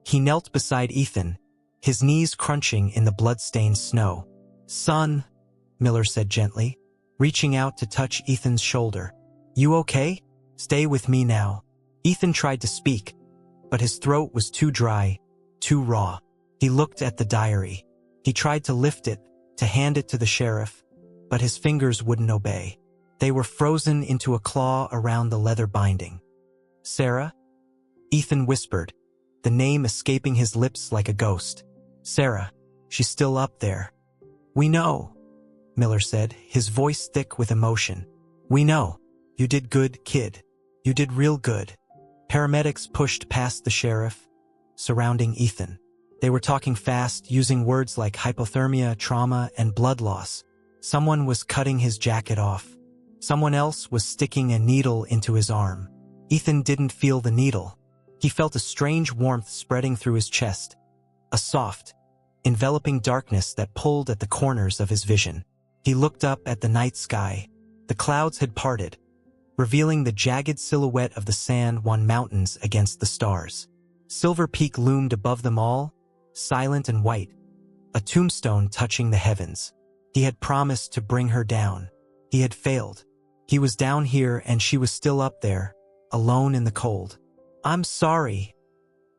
He knelt beside Ethan, his knees crunching in the blood-stained snow. "Son," Miller said gently, reaching out to touch Ethan's shoulder. "You okay? Stay with me now." Ethan tried to speak, but his throat was too dry, too raw. He looked at the diary. He tried to lift it, to hand it to the sheriff, but his fingers wouldn't obey. They were frozen into a claw around the leather binding. "Sarah?" Ethan whispered, the name escaping his lips like a ghost. "Sarah. She's still up there." "We know," Miller said, his voice thick with emotion. "We know. You did good, kid. You did real good." Paramedics pushed past the sheriff, surrounding Ethan. They were talking fast, using words like hypothermia, trauma, and blood loss. Someone was cutting his jacket off. Someone else was sticking a needle into his arm. Ethan didn't feel the needle. He felt a strange warmth spreading through his chest, a soft, enveloping darkness that pulled at the corners of his vision. He looked up at the night sky. The clouds had parted, revealing the jagged silhouette of the San Juan Mountains against the stars. Silver Peak loomed above them all, silent and white, a tombstone touching the heavens. He had promised to bring her down. He had failed. He was down here and she was still up there, alone in the cold. "I'm sorry,"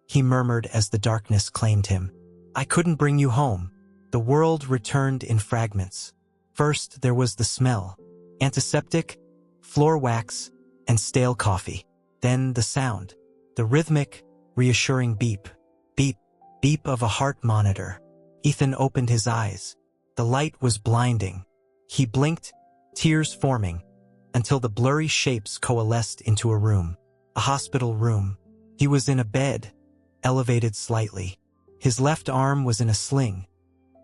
he murmured as the darkness claimed him. "I couldn't bring you home." The world returned in fragments. First, there was the smell. Antiseptic, floor wax, and stale coffee. Then the sound. The rhythmic, reassuring beep, beep, beep of a heart monitor. Ethan opened his eyes. The light was blinding. He blinked, tears forming, until the blurry shapes coalesced into a room. A hospital room. He was in a bed, elevated slightly. His left arm was in a sling,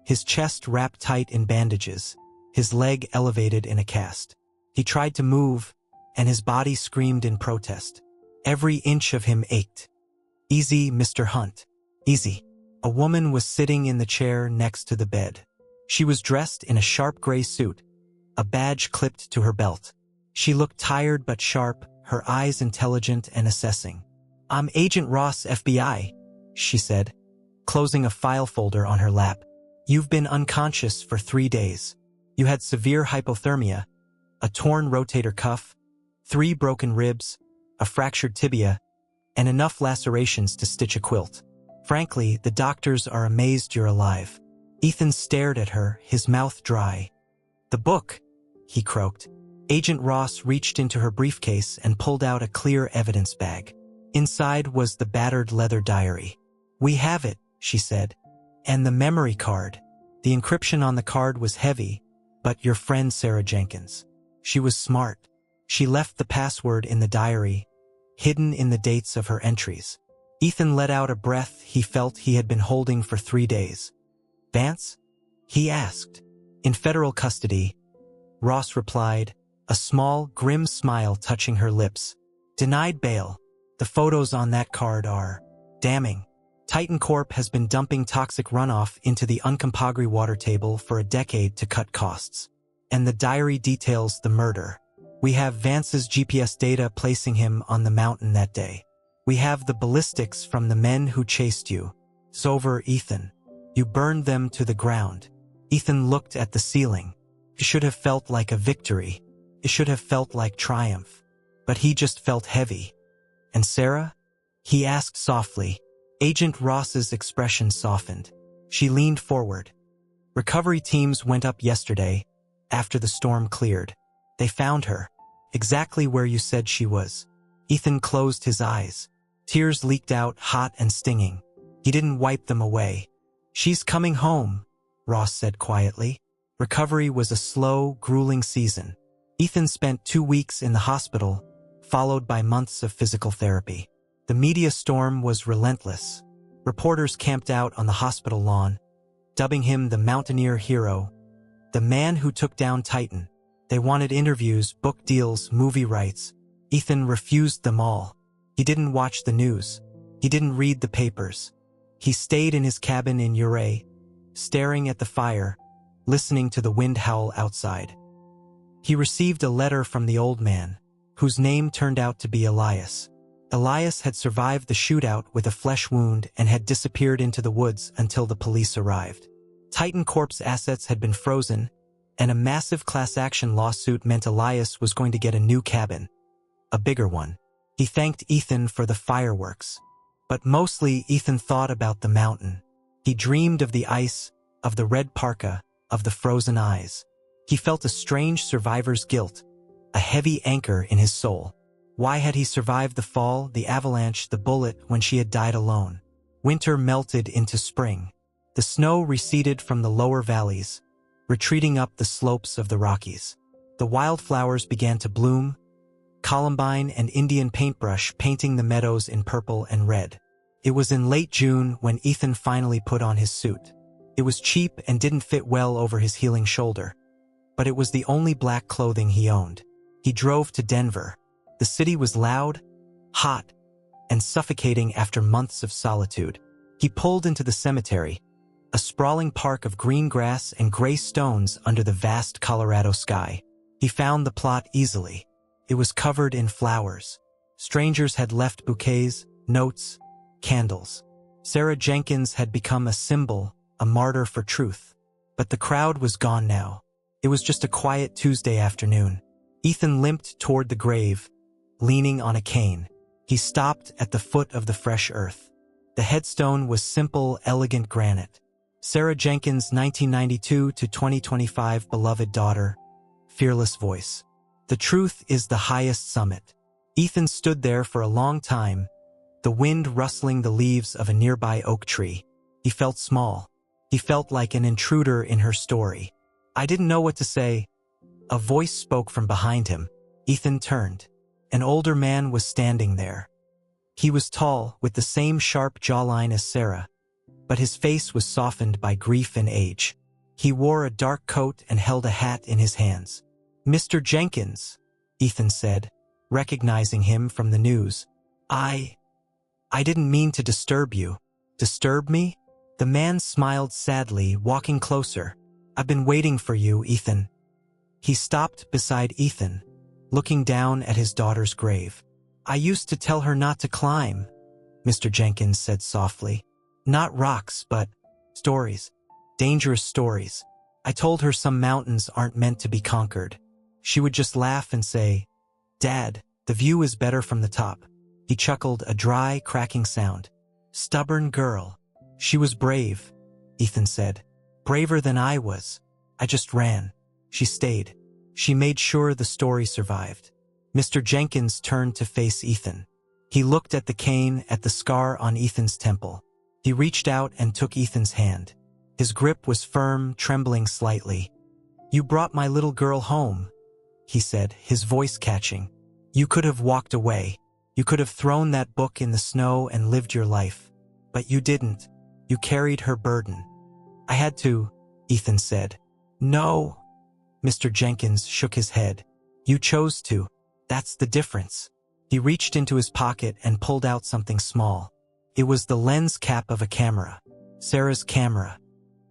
his chest wrapped tight in bandages, his leg elevated in a cast. He tried to move, and his body screamed in protest. Every inch of him ached. "Easy, Mr. Hunt. Easy." A woman was sitting in the chair next to the bed. She was dressed in a sharp gray suit, a badge clipped to her belt. She looked tired but sharp, her eyes intelligent and assessing. "I'm Agent Ross, FBI," she said, closing a file folder on her lap. You've been unconscious for 3 days. You had severe hypothermia, a torn rotator cuff, 3 broken ribs, a fractured tibia, and enough lacerations to stitch a quilt. Frankly, the doctors are amazed you're alive. Ethan stared at her, his mouth dry. The book, he croaked. Agent Ross reached into her briefcase and pulled out a clear evidence bag. Inside was the battered leather diary. We have it, she said. And the memory card. The encryption on the card was heavy, but your friend Sarah Jenkins. She was smart. She left the password in the diary, hidden in the dates of her entries. Ethan let out a breath he felt he had been holding for 3 days. Vance? He asked. In federal custody. Ross replied, a small, grim smile touching her lips. Denied bail. The photos on that card are damning. Titan Corp has been dumping toxic runoff into the Uncompahgre water table for a decade to cut costs. And the diary details the murder. We have Vance's GPS data placing him on the mountain that day. We have the ballistics from the men who chased you. It's over, Ethan. You burned them to the ground. Ethan looked at the ceiling. It should have felt like a victory. It should have felt like triumph. But he just felt heavy. And Sarah? He asked softly. Agent Ross's expression softened. She leaned forward. Recovery teams went up yesterday, after the storm cleared. They found her, exactly where you said she was. Ethan closed his eyes. Tears leaked out, hot and stinging. He didn't wipe them away. She's coming home, Ross said quietly. Recovery was a slow, grueling season. Ethan spent 2 weeks in the hospital, followed by months of physical therapy. The media storm was relentless. Reporters camped out on the hospital lawn, dubbing him the mountaineer hero, the man who took down Titan. They wanted interviews, book deals, movie rights. Ethan refused them all. He didn't watch the news. He didn't read the papers. He stayed in his cabin in Ouray, staring at the fire, listening to the wind howl outside. He received a letter from the old man, whose name turned out to be Elias. Elias had survived the shootout with a flesh wound and had disappeared into the woods until the police arrived. Titan Corp's assets had been frozen, and a massive class action lawsuit meant Elias was going to get a new cabin. A bigger one. He thanked Ethan for the fireworks. But mostly Ethan thought about the mountain. He dreamed of the ice, of the red parka, of the frozen eyes. He felt a strange survivor's guilt, a heavy anchor in his soul. Why had he survived the fall, the avalanche, the bullet when she had died alone? Winter melted into spring. The snow receded from the lower valleys, retreating up the slopes of the Rockies. The wildflowers began to bloom, columbine and Indian paintbrush painting the meadows in purple and red. It was in late June when Ethan finally put on his suit. It was cheap and didn't fit well over his healing shoulder, but it was the only black clothing he owned. He drove to Denver. The city was loud, hot, and suffocating after months of solitude. He pulled into the cemetery, a sprawling park of green grass and gray stones under the vast Colorado sky. He found the plot easily. It was covered in flowers. Strangers had left bouquets, notes, candles. Sarah Jenkins had become a symbol, a martyr for truth. But the crowd was gone now. It was just a quiet Tuesday afternoon. Ethan limped toward the grave, leaning on a cane. He stopped at the foot of the fresh earth. The headstone was simple, elegant granite. Sarah Jenkins, 1992 to 2025, beloved daughter, fearless voice. The truth is the highest summit. Ethan stood there for a long time, the wind rustling the leaves of a nearby oak tree. He felt small. He felt like an intruder in her story. I didn't know what to say. A voice spoke from behind him. Ethan turned. An older man was standing there. He was tall, with the same sharp jawline as Sarah, but his face was softened by grief and age. He wore a dark coat and held a hat in his hands. Mr. Jenkins, Ethan said, recognizing him from the news. I didn't mean to disturb you. Disturb me? The man smiled sadly, walking closer. I've been waiting for you, Ethan. He stopped beside Ethan, looking down at his daughter's grave. I used to tell her not to climb, Mr. Jenkins said softly. Not rocks, but stories. dangerous stories. I told her some mountains aren't meant to be conquered. She would just laugh and say, "Dad, the view is better from the top." He chuckled, a dry, cracking sound. "Stubborn girl." "She was brave," Ethan said. "Braver than I was. I just ran." "She stayed. She made sure the story survived." Mr. Jenkins turned to face Ethan. He looked at the cane, at the scar on Ethan's temple. He reached out and took Ethan's hand. His grip was firm, trembling slightly. "You brought my little girl home," he said, his voice catching. "You could have walked away. You could have thrown that book in the snow and lived your life. But you didn't. You carried her burden." "I had to," Ethan said. "No." Mr. Jenkins shook his head. "You chose to. That's the difference." He reached into his pocket and pulled out something small. It was the lens cap of a camera. Sarah's camera.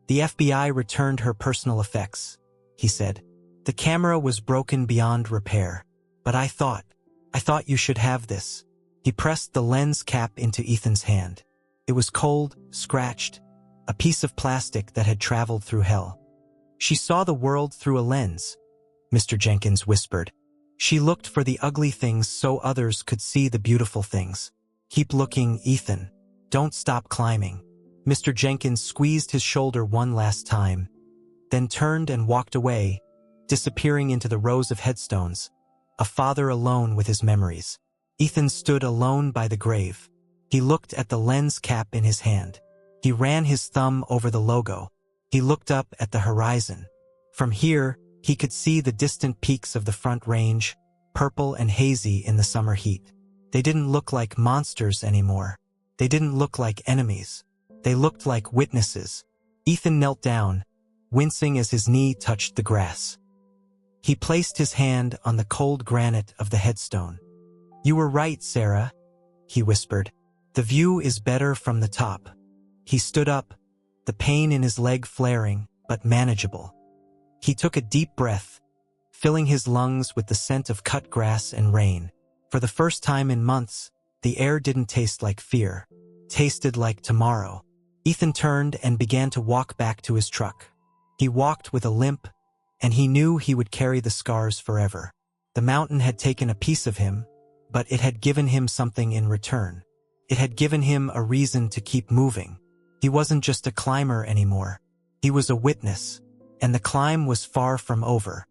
"The FBI returned her personal effects," he said. "The camera was broken beyond repair. But I thought you should have this." He pressed the lens cap into Ethan's hand. It was cold, scratched, a piece of plastic that had traveled through hell. "She saw the world through a lens," Mr. Jenkins whispered. "She looked for the ugly things so others could see the beautiful things." "Keep looking, Ethan. Don't stop climbing." Mr. Jenkins squeezed his shoulder one last time, then turned and walked away, disappearing into the rows of headstones, a father alone with his memories. Ethan stood alone by the grave. He looked at the lens cap in his hand. He ran his thumb over the logo. He looked up at the horizon. From here, he could see the distant peaks of the Front Range, purple and hazy in the summer heat. They didn't look like monsters anymore. They didn't look like enemies. They looked like witnesses. Ethan knelt down, wincing as his knee touched the grass. He placed his hand on the cold granite of the headstone. "You were right, Sarah," he whispered. "The view is better from the top." He stood up, the pain in his leg flaring, but manageable. He took a deep breath, filling his lungs with the scent of cut grass and rain. For the first time in months, the air didn't taste like fear. Tasted like tomorrow. Ethan turned and began to walk back to his truck. He walked with a limp, and he knew he would carry the scars forever. The mountain had taken a piece of him, but it had given him something in return. It had given him a reason to keep moving. He wasn't just a climber anymore. He was a witness, and the climb was far from over.